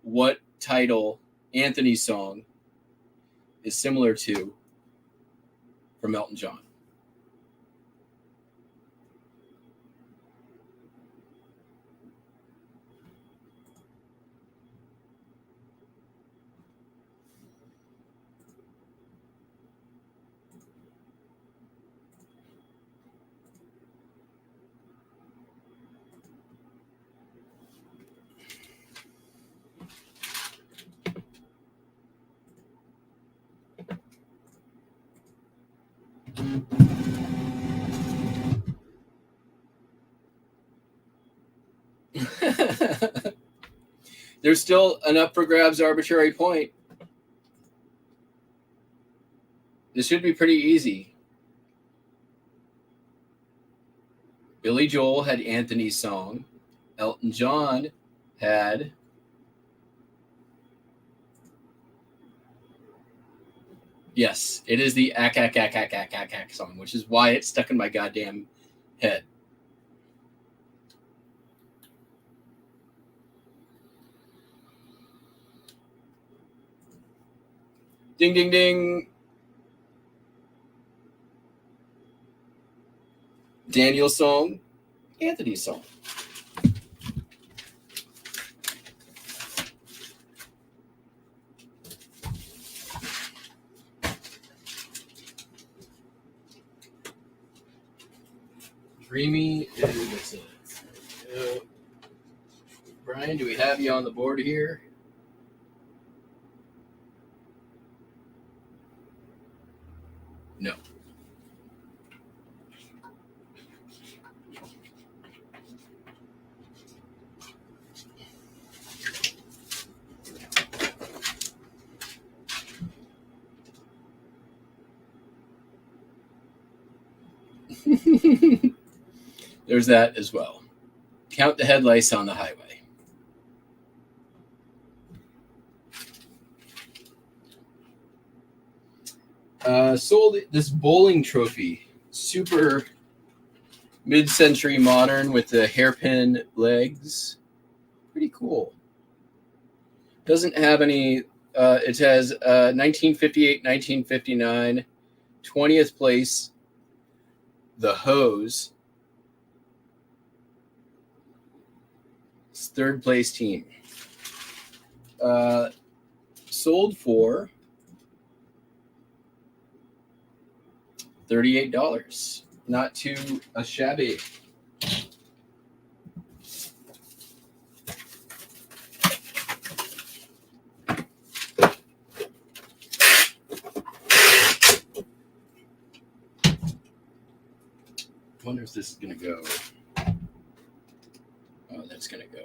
what title Anthony's song is similar to from Elton John. There's still an up for grabs arbitrary point. This should be pretty easy. Billy Joel had Anthony's song. Elton John had yes, it is the ack ack ack ack ack ack ack song, which is why it's stuck in my goddamn head. Ding ding ding. Daniel's song, Anthony's song. Dreamy is it? Brian, do we have you on the board here? No. There's that as well. Count the headlights on the highway. Sold this bowling trophy, super mid-century modern with the hairpin legs. Pretty cool. Doesn't have any. It has 1958, 1959, 20th place. The Hose. It's third place team. Sold for $38. Not too shabby. I wonder if this is going to go. Oh, that's going to go.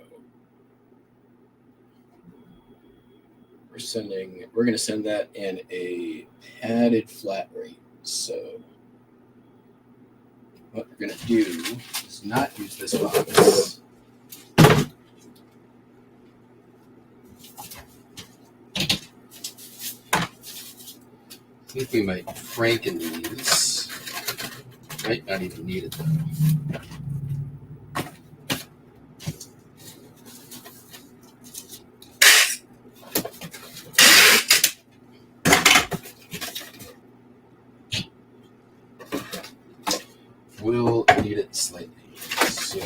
We're going to send that in a padded flat rate. So what we're going to do is not use this box. I think we might franken these. Might not even need it though. We'll need it slightly. So.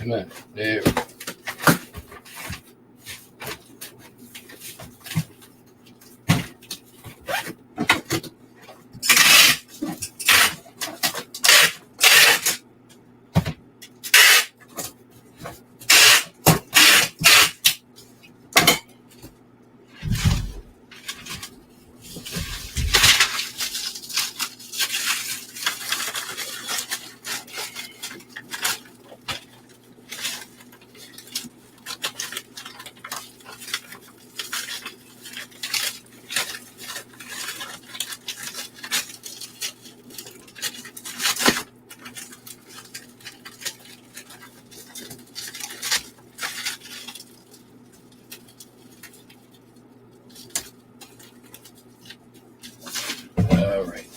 Come on. There. All right.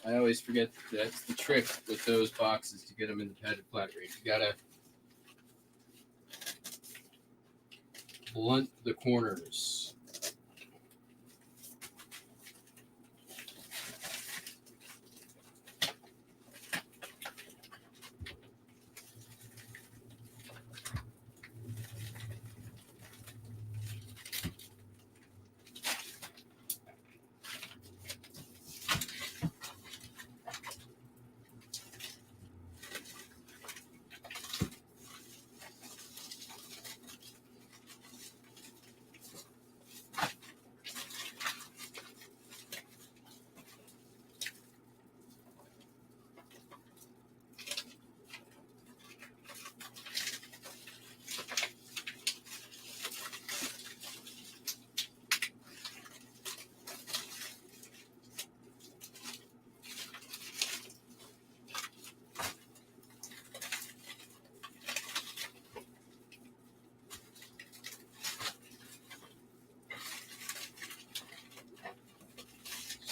I always forget that's the trick with those boxes to get them in the padded flat rate. You gotta blunt the corners.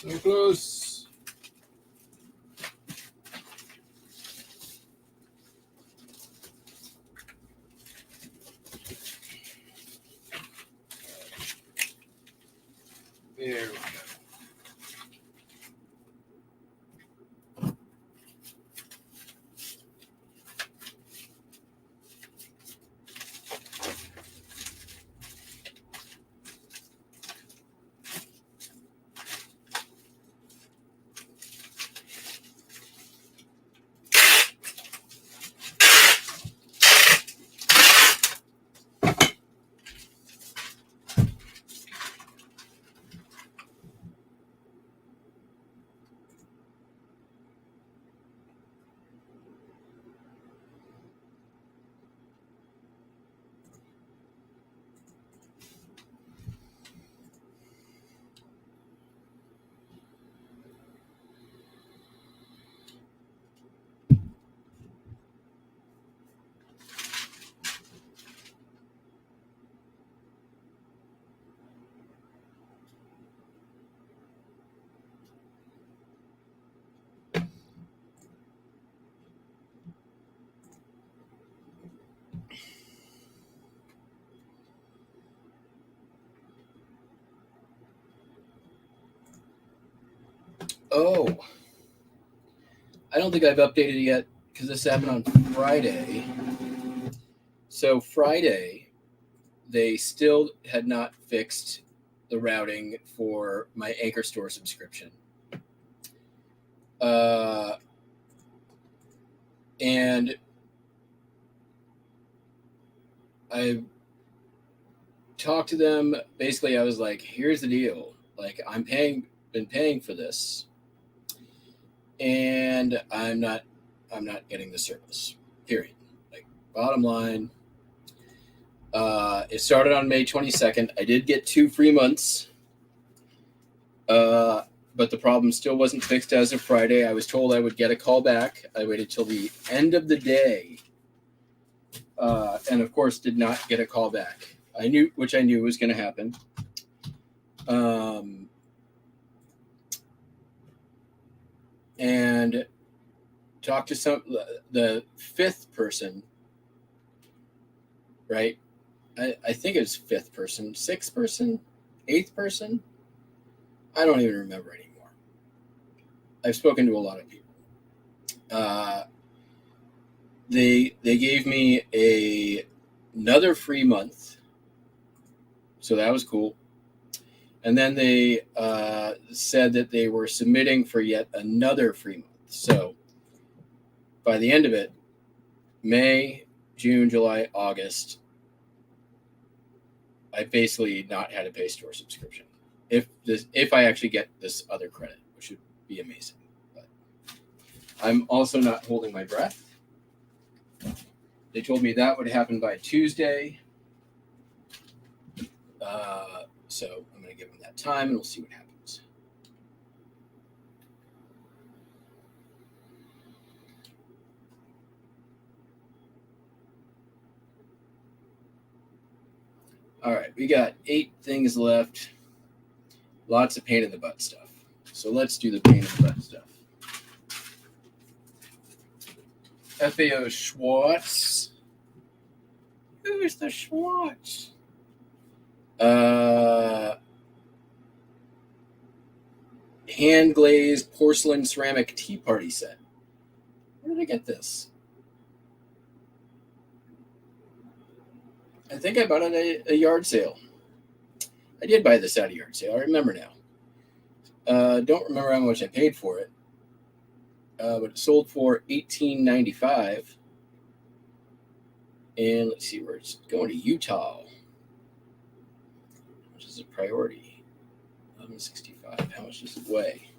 So close. There we go. Oh, I don't think I've updated it yet because this happened on Friday. So Friday, they still had not fixed the routing for my Anchor Store subscription. And I talked to them. Basically, I was like, here's the deal. Like, been paying for this. And I'm not I'm not getting the service. Period. Like, bottom line. It started on May 22nd. I did get 2 free months. But the problem still wasn't fixed as of Friday. I was told I would get a call back. I waited till the end of the day. And of course did not get a call back. I knew was going to happen. And talked to the 5th person, right? I think it was 5th person, 6th person, 8th person. I don't even remember anymore. I've spoken to a lot of people. They gave me another free month, so that was cool. And then they said that they were submitting for yet another free month. So by the end of it, May, June, July, August, I basically not had a pay store subscription. If I actually get this other credit, which would be amazing. But I'm also not holding my breath. They told me that would happen by Tuesday. So I'm going to give them that time and we'll see what happens. All right, we got 8 things left. Lots of pain in the butt stuff. So let's do the pain in the butt stuff. FAO Schwartz. Who's the Schwartz? Hand glazed porcelain ceramic tea party set. Where did I get this? I think I bought it at a yard sale. I did buy this at a yard sale. I remember now. Don't remember how much I paid for it. But it sold for $18.95. And let's see where it's going, to Utah. Which is a priority. $11.65. How much does it weigh?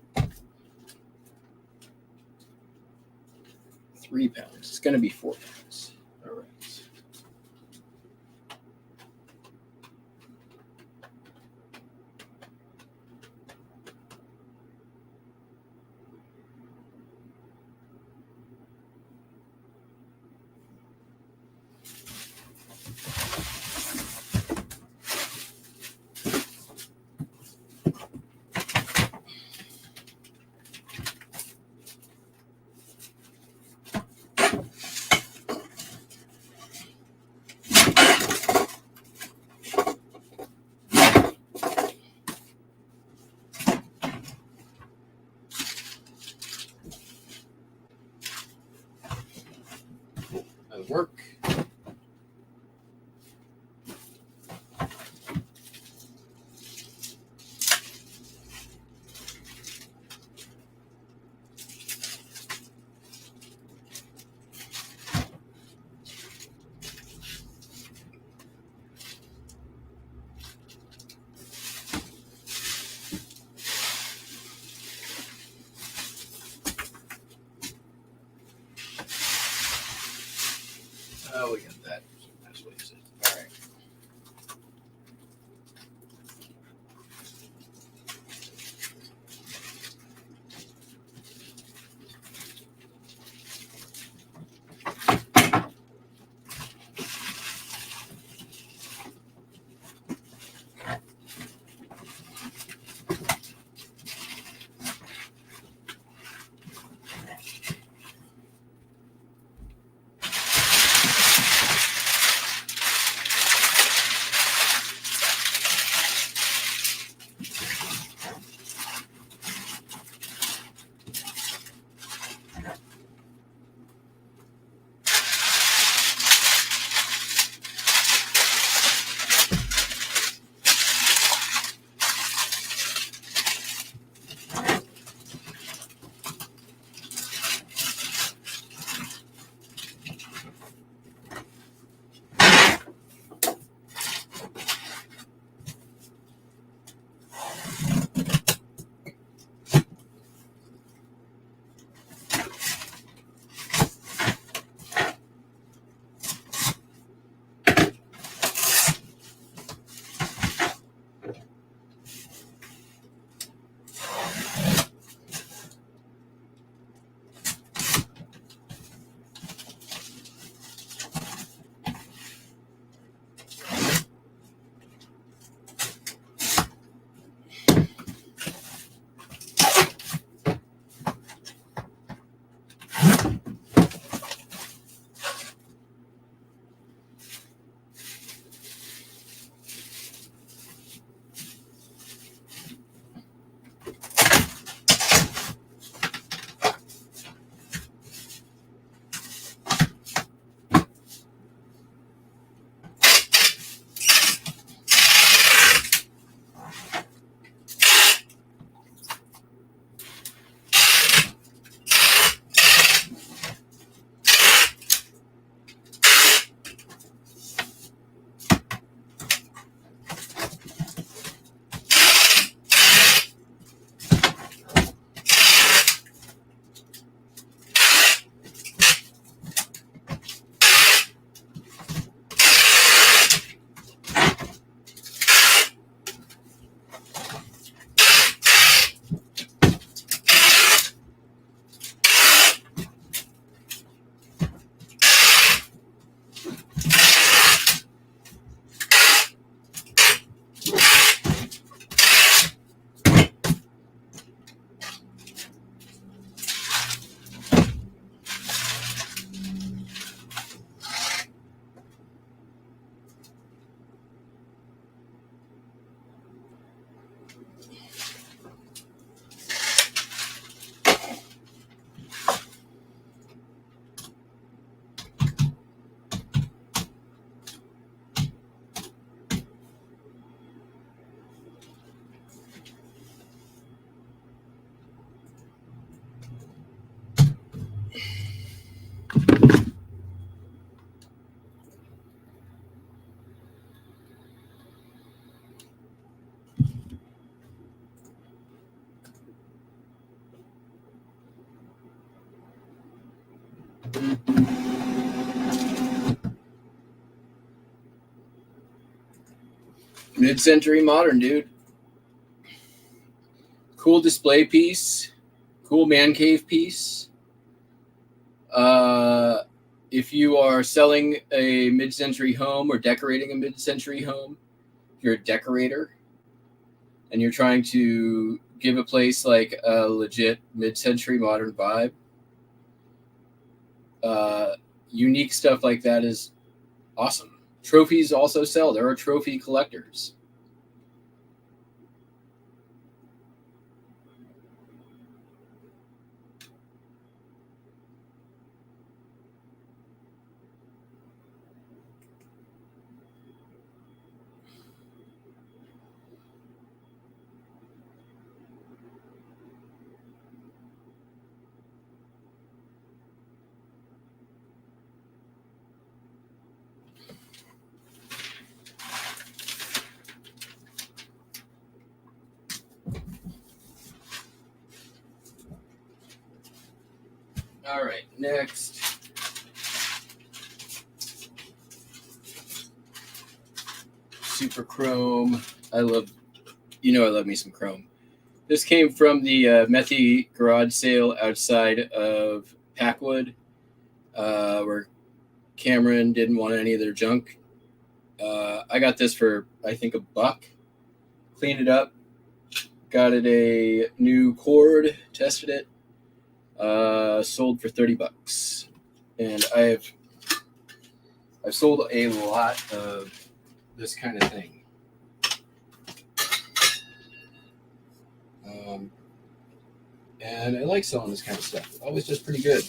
3 pounds. It's going to be 4 pounds. All right. Work. Oh, we got that. That's what he said. All right. Mid-century modern, dude. Cool display piece. Cool man cave piece. If you are selling a mid-century home or decorating a mid-century home, you're a decorator, and you're trying to give a place like a legit mid-century modern vibe. Unique stuff like that is awesome. Trophies also sell. There are trophy collectors. All right, next. Super Chrome. I love me some Chrome. This came from the Methy garage sale outside of Packwood, where Cameron didn't want any of their junk. I got this for, I think, $1. Cleaned it up. Got it a new cord. Tested it. Sold for $30. And I've sold a lot of this kind of thing. And I like selling this kind of stuff. It always does pretty good.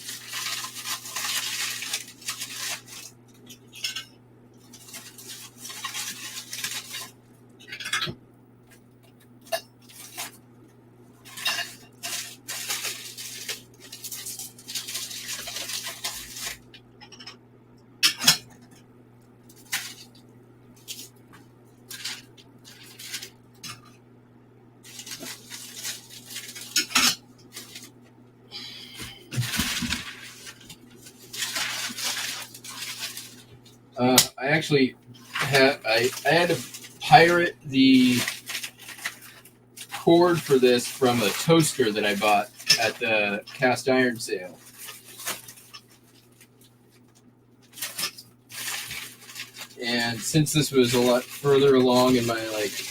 I actually I had to pirate the cord for this from a toaster that I bought at the cast iron sale. And since this was a lot further along in my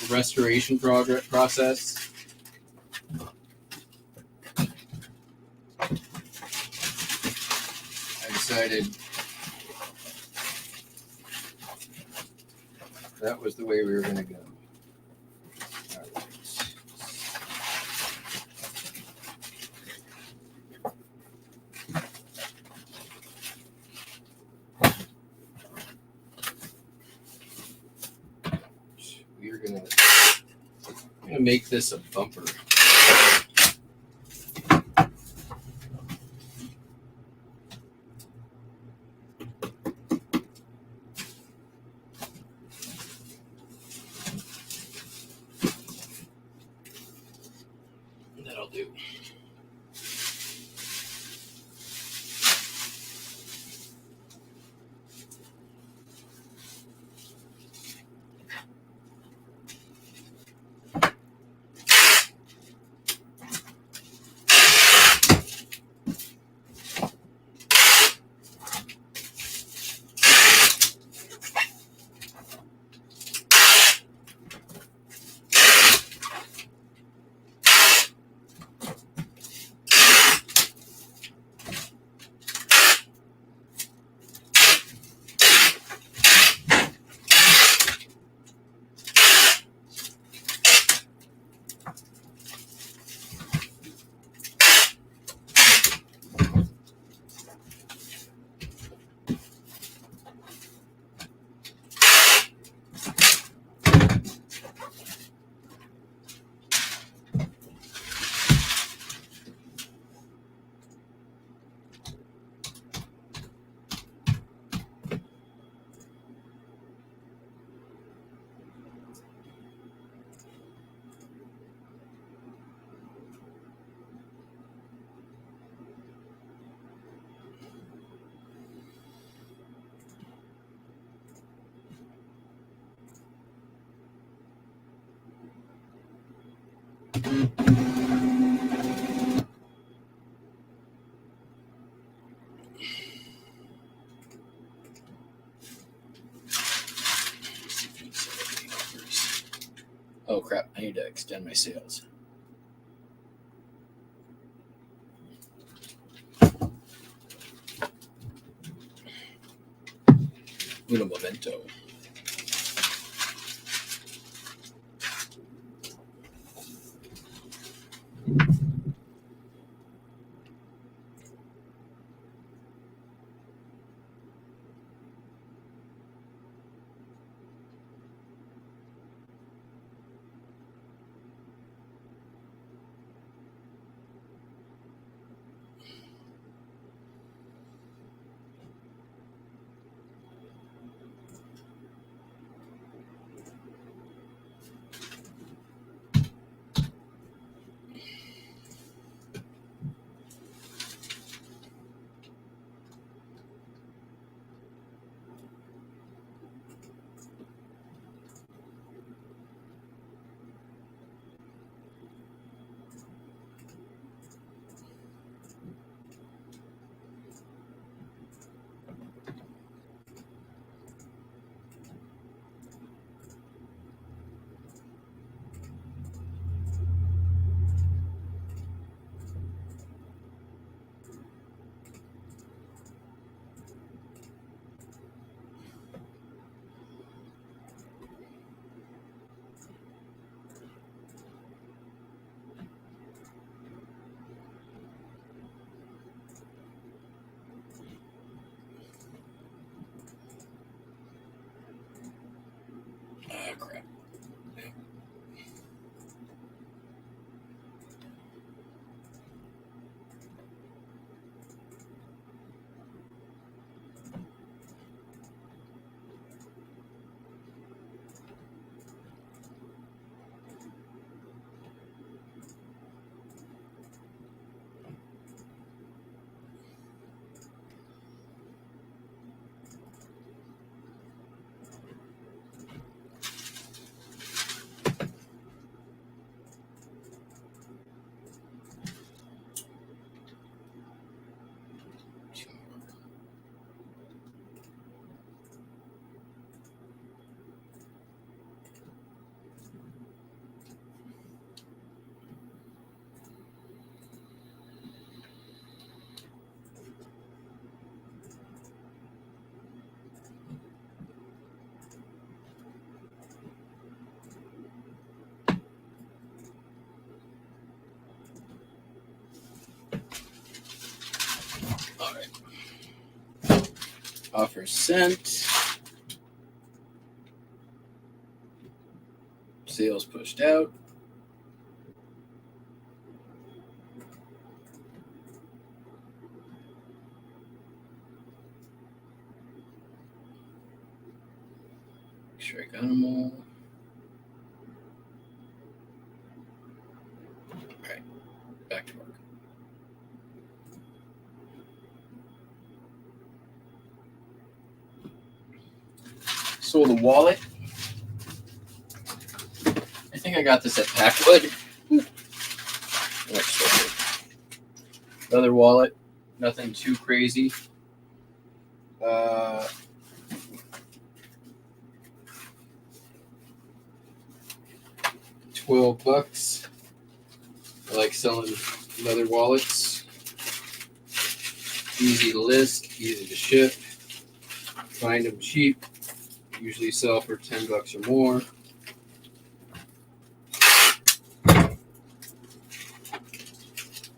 restoration process, I decided that was the way we were going to go. All right. We're going to make this a bumper. That'll do. Oh crap, I need to extend my sales. Uno momento. Crap. All right. Offer sent. Sales pushed out. Make sure I got them all. All right. Back to work. Sold a wallet. I think I got this at Packwood. Another wallet. Nothing too crazy. $12. I like selling leather wallets. Easy to list, easy to ship. Find them cheap. Usually sell for $10 or more.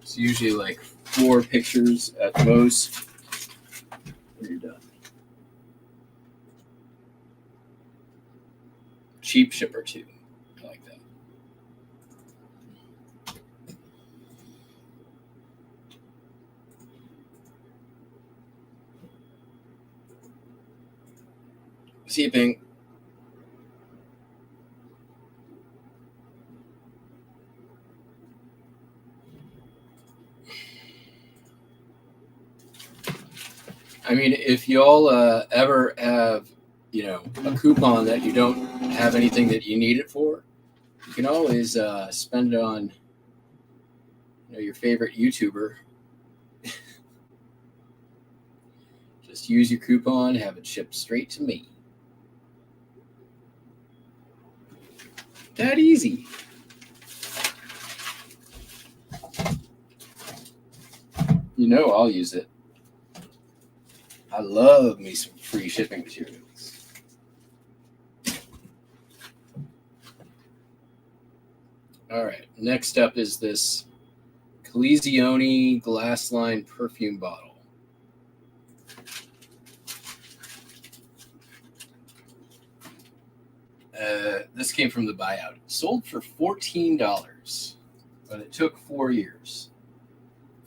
It's usually like 4 pictures at most. When you're done. Cheap shipper too. I like that. Seeping. I mean, if y'all ever have, a coupon that you don't have anything that you need it for, You can always spend it on your favorite YouTuber. Just use your coupon, have it shipped straight to me. That easy. I'll use it. I love me some free shipping materials. All right, next up is this Collezione glass line perfume bottle. This came from the buyout. Sold for $14, but it took 4 years.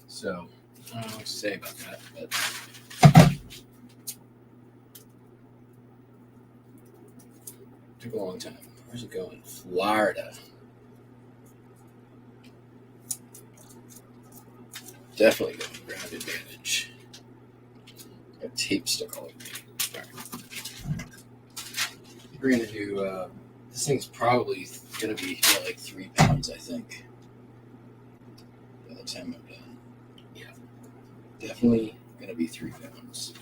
So I don't know what to say about that, but it took a long time. Where's it going? Florida. Definitely going to ground advantage. Got tape stuck all over me. All right. We're going to do, this thing's probably going to be like 3 pounds, I think, by the time I'm done. Yeah, definitely going to be 3 pounds.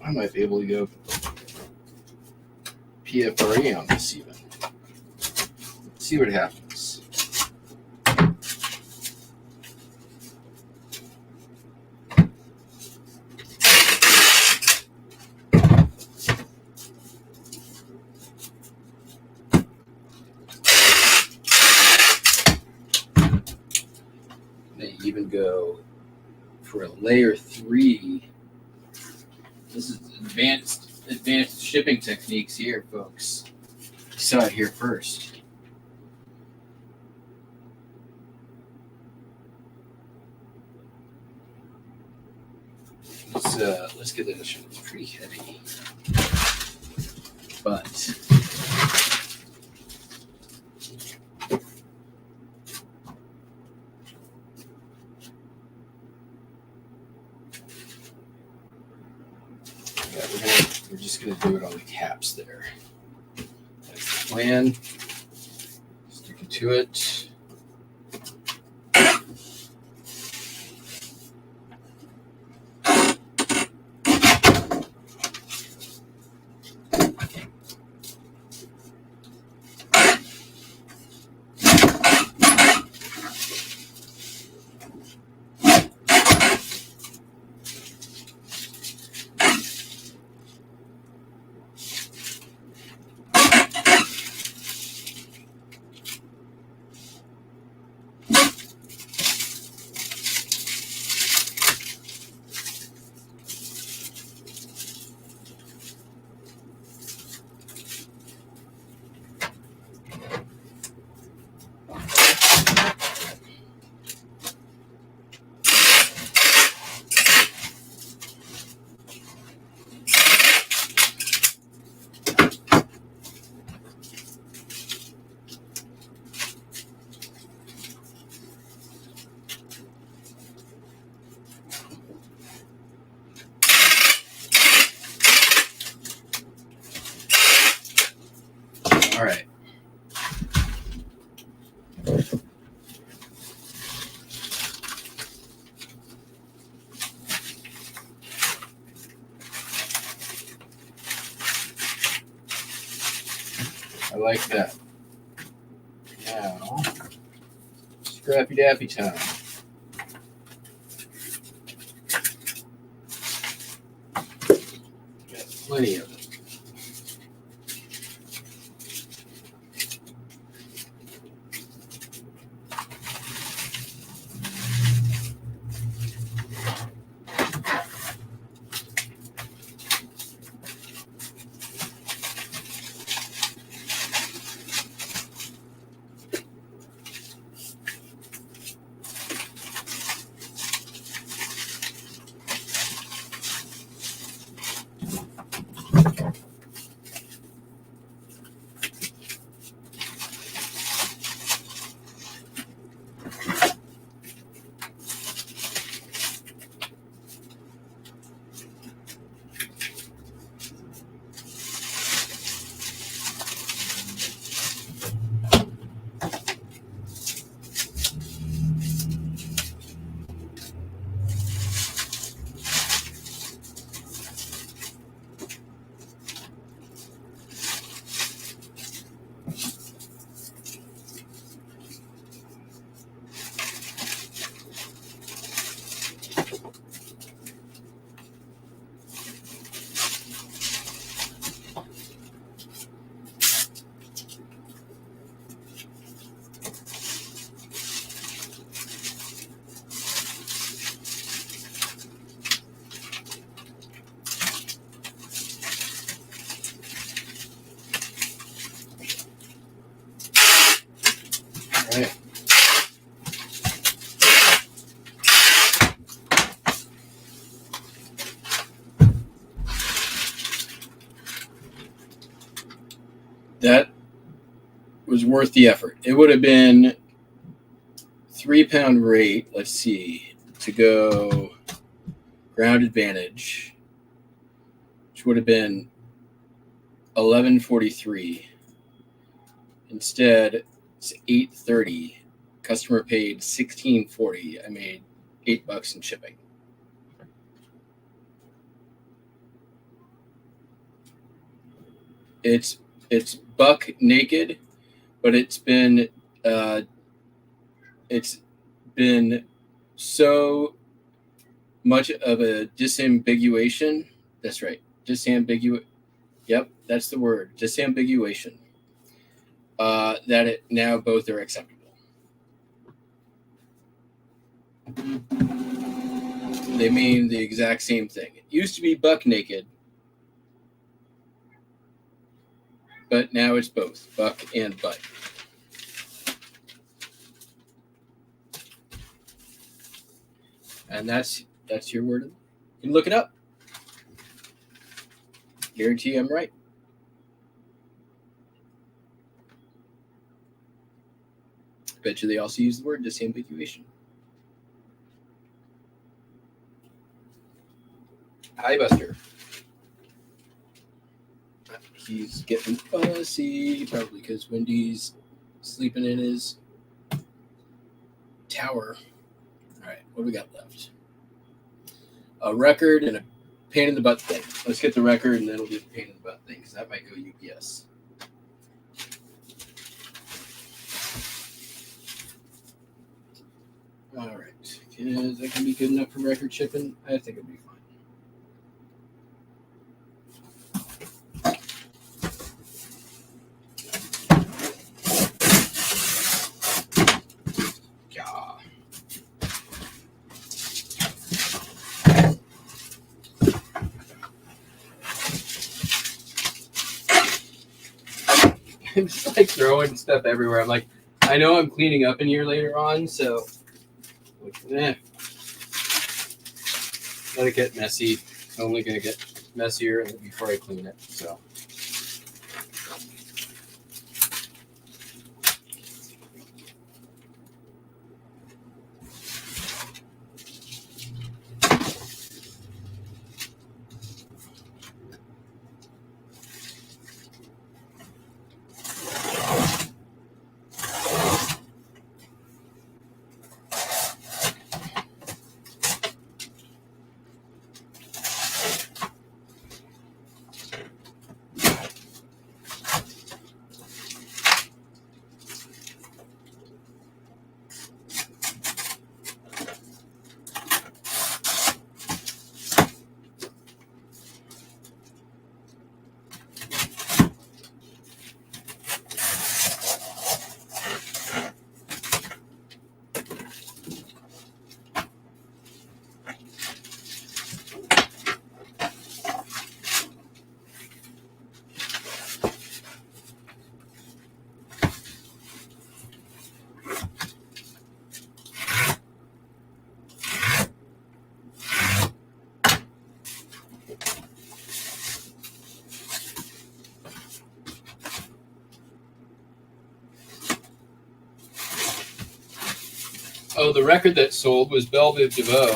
I might be able to go PFRE on this even. Let's see what happens. May even go for a layer 3. This is advanced shipping techniques here, folks. You saw it here first. Let's get this. It's pretty heavy, but yeah, we're just gonna do it on the caps there. That's the plan. Sticking to it. All right. I like that. Now, Scrappy Daffy time. Got plenty of it. All right. That was worth the effort. It would have been £3 rate. Let's see, to go ground advantage, which would have been $11.43. Instead, it's $8.30. Customer paid $16.40. I made $8 in shipping. It's buck naked, but it's been so much of a disambiguation. That's right, Yep, that's the word, disambiguation. That it now both are acceptable. They mean the exact same thing. It used to be buck naked, but now it's both buck and butt. And that's your word. You can look it up. Guarantee I'm right. Bet you they also use the word disambiguation. Hi, Buster. He's getting fussy, probably because Wendy's sleeping in his tower. All right, what do we got left? A record and a pain in the butt thing. Let's get the record, and then we'll do the pain in the butt thing, because that might go UPS. All right. Is that going to be good enough for record shipping? I think it'll be fine. I'm just like throwing stuff everywhere. I'm like, I know I'm cleaning up in here later on, so let it get messy. It's only going to get messier before I clean it. So. Oh, the record that sold was Belle Biv DeVoe.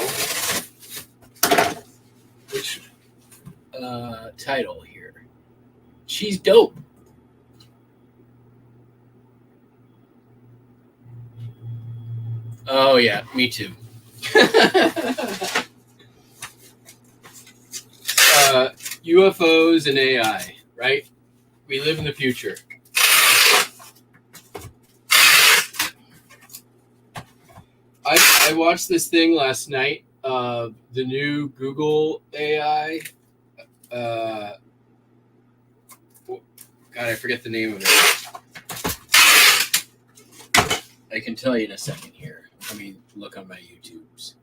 Which title here? She's dope. Oh yeah, me too. UFOs and AI, right? We live in the future. I watched this thing last night. The new Google AI. God, I forget the name of it. I can tell you in a second here. Let me look on my YouTubes.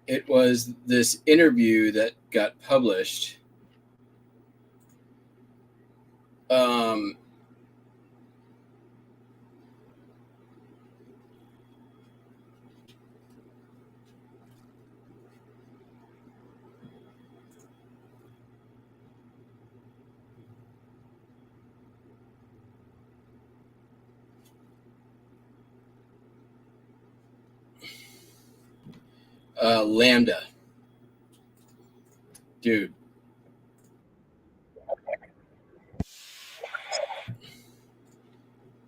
It was this interview that got published. Lambda. Dude.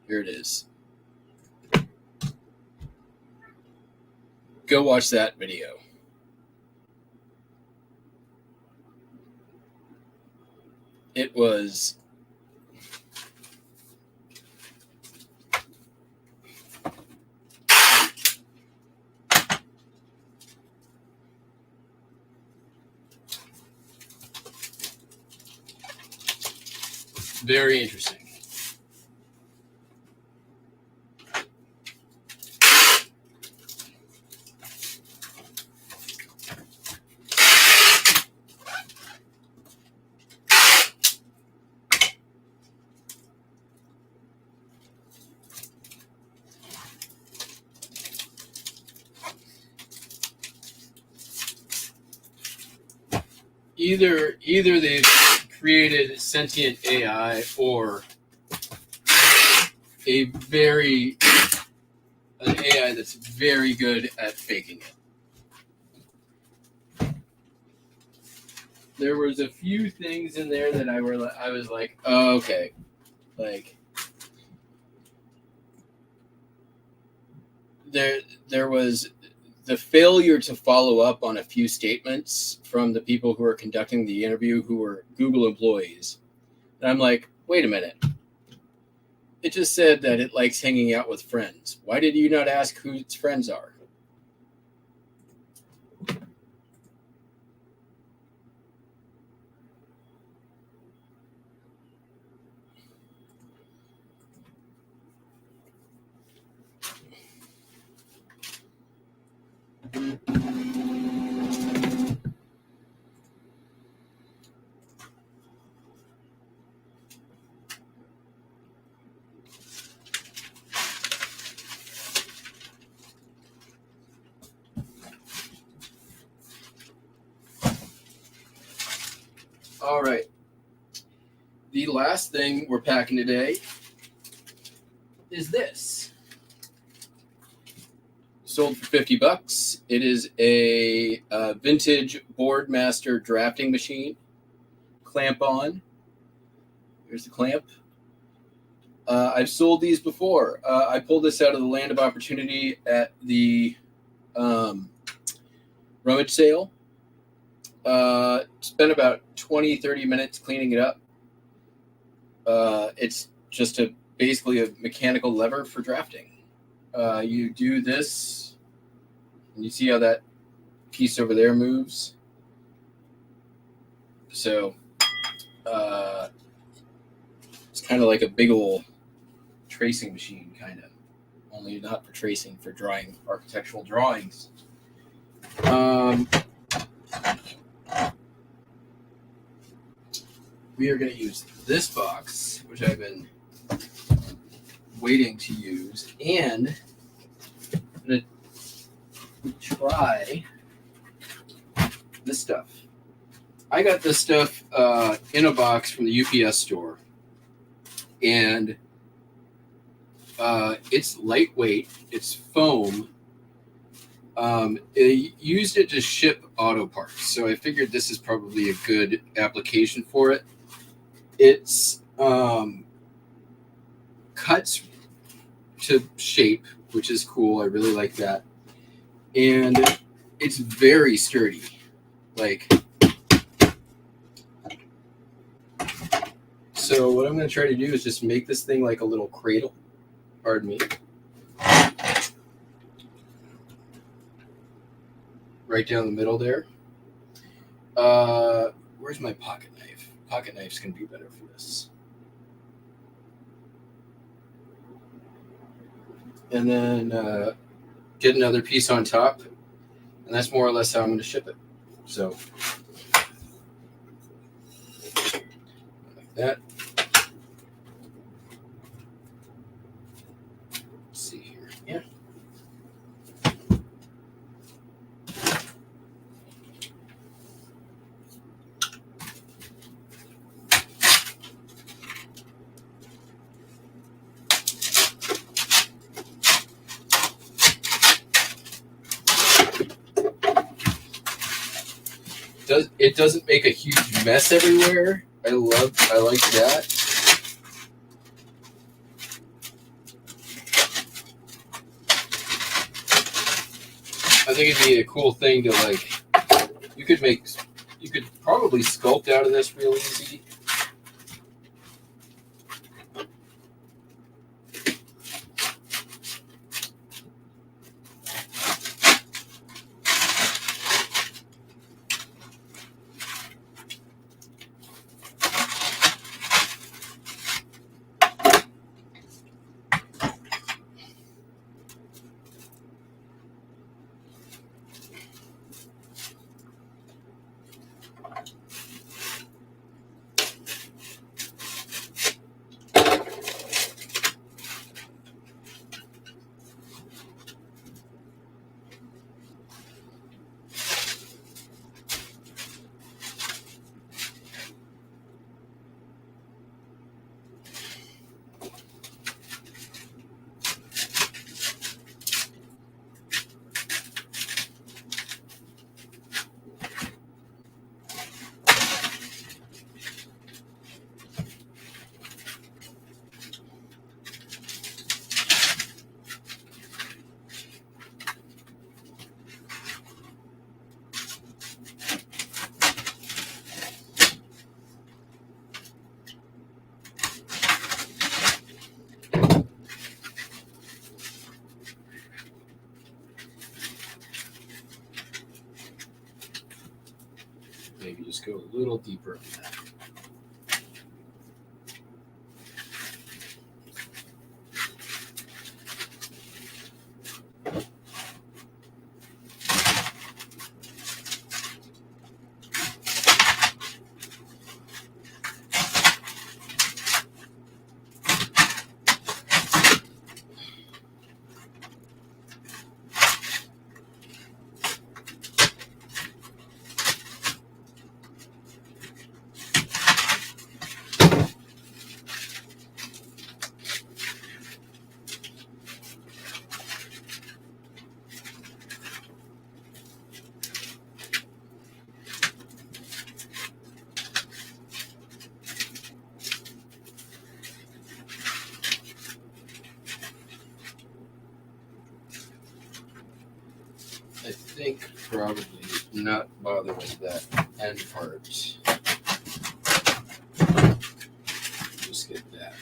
Here it is. Go watch that video. It was very interesting. Either they've created sentient AI or an AI that's very good at faking it. There was a few things in there that I was like, oh, okay, like there was the failure to follow up on a few statements from the people who were conducting the interview who were Google employees. And I'm like, wait a minute. It just said that it likes hanging out with friends. Why did you not ask who its friends are? All right. The last thing we're packing today is this. Sold for $50. It is a vintage Boardmaster drafting machine. Clamp on. Here's the clamp. I've sold these before. I pulled this out of the Land of Opportunity at the rummage sale. Spent about 20-30 minutes cleaning it up. It's just basically a mechanical lever for drafting. You do this, and you see how that piece over there moves. So it's kind of like a big old tracing machine, kind of. Only not for tracing, for drawing architectural drawings. We are going to use this box, which I've been waiting to use, and I'm going to try this stuff. I got this stuff in a box from the UPS store, and It's lightweight. It's foam. They used it to ship auto parts, so I figured this is probably a good application for it. It's cuts to shape, which is cool. I really like that. And it's very sturdy. Like, so what I'm going to try to do is just make this thing like a little cradle. Pardon me. Right down the middle there. Where's my pocket knife? Pocket knife's going to be better for this. And then get another piece on top. And that's more or less how I'm going to ship it. So, like that. Let's see here. Yeah. It doesn't make a huge mess everywhere. I like that. I think it'd be a cool thing to, like, you could probably sculpt out of this real easy. Maybe just go a little deeper on that. I think probably not bother with that end part. Just get that.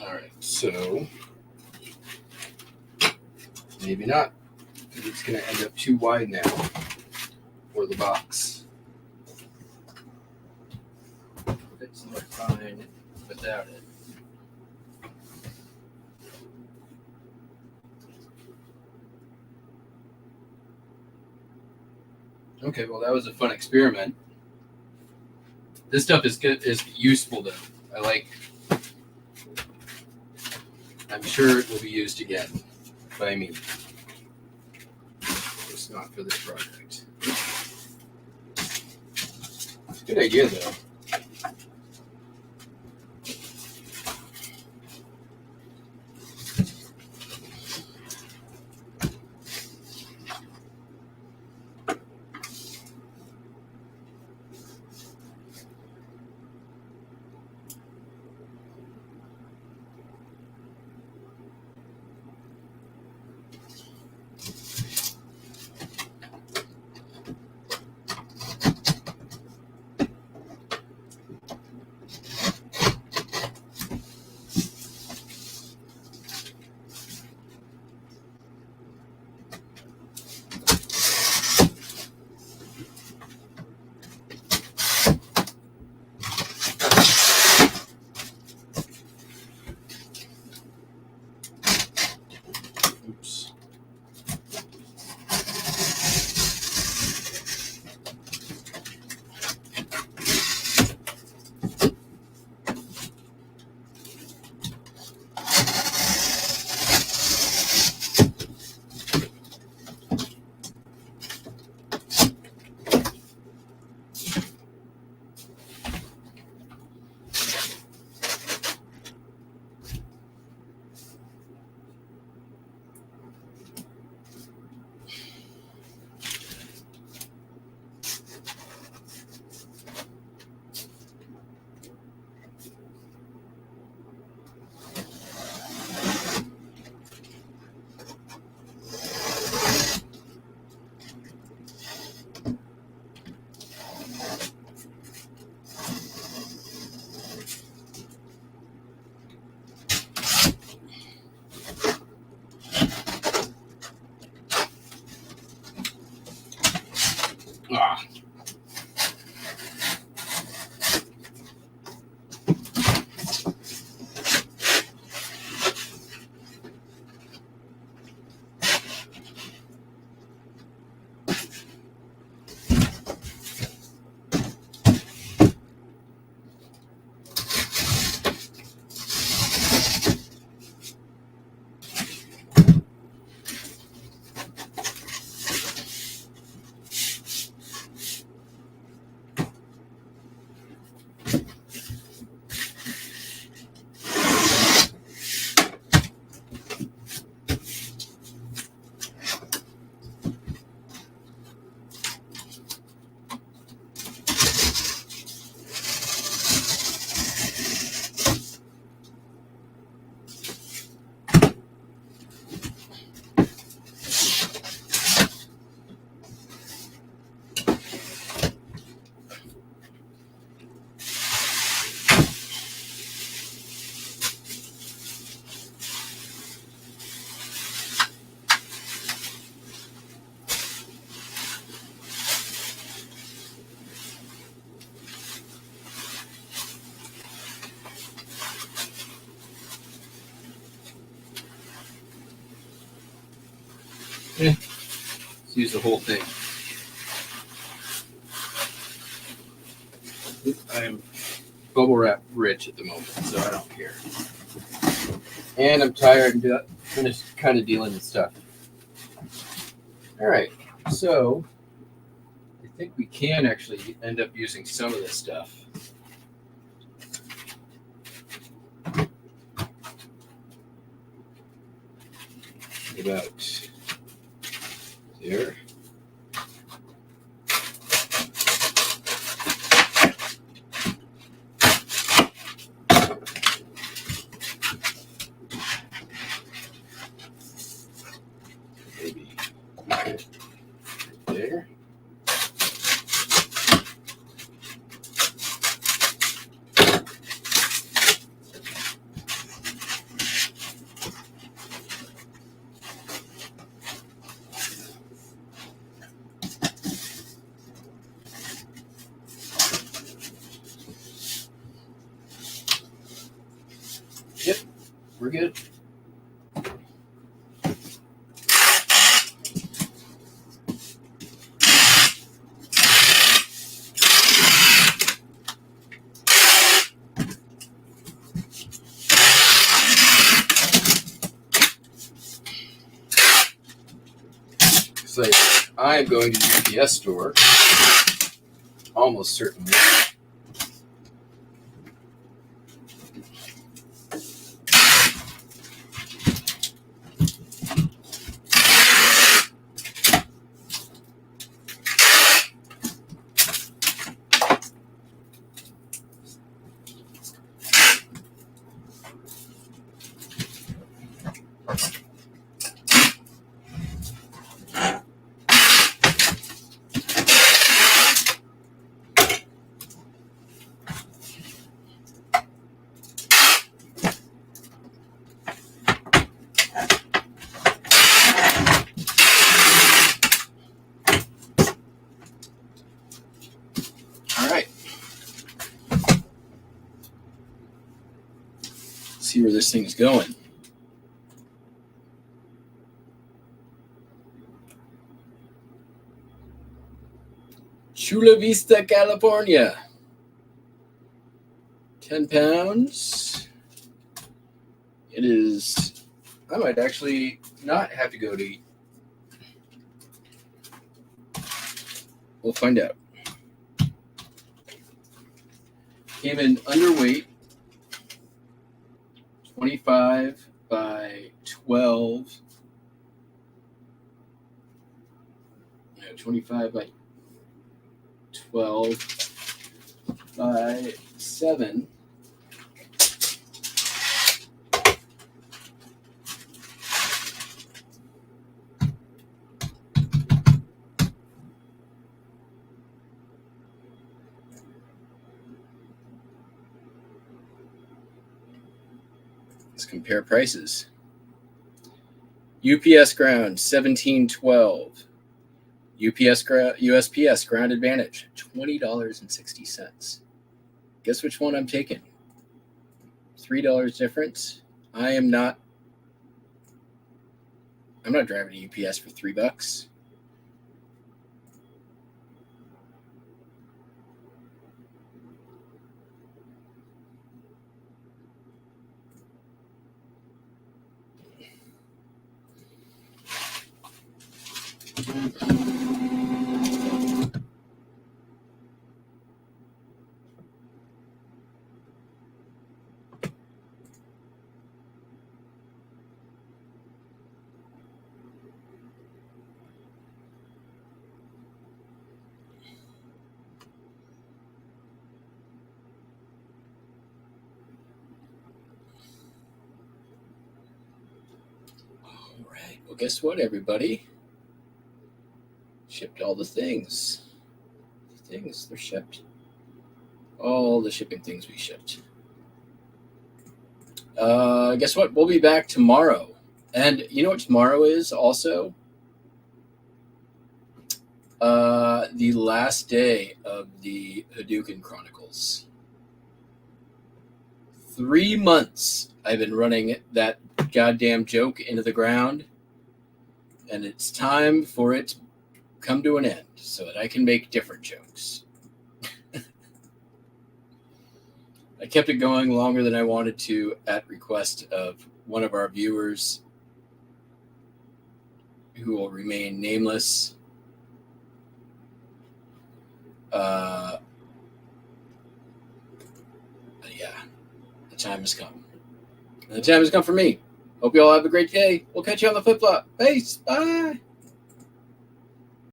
Alright, so maybe not. It's going to end up too wide now for the box. It's more fine without it. Okay, well, that was a fun experiment. This stuff is good, is useful though. I like. I'm sure it will be used again by me. Just not for this project. Good idea though. Oops. Ah. Let's use the whole thing. I'm bubble wrap rich at the moment, so I don't care. And I'm tired and finished kind of dealing with stuff. All right, so I think we can actually end up using some of this stuff. About there. Maybe there. Yep, we're good. like I'm going to the UPS store. Almost certainly. All right. See where this thing's going. Chula Vista, California. 10 pounds. It is, I might actually not have to go to eat. We'll find out. Came in underweight. 25 by 12. 25 by 12 by 7. Let's compare prices. UPS ground, $17.12. USPS ground advantage, $20.60. Guess which one I'm taking? $3 difference. I'm not driving to UPS for $3. All right. Well, guess what, everybody? Shipped all the things. They're shipped. All the shipping things we shipped. Guess what? We'll be back tomorrow. And you know what tomorrow is also? The last day of the Hadouken Chronicles. 3 months I've been running that goddamn joke into the ground. And it's time for it to come to an end so that I can make different jokes. I kept it going longer than I wanted to at request of one of our viewers who will remain nameless. Yeah, the time has come. And the time has come for me. Hope you all have a great day. We'll catch you on the flip flop. Peace. Bye.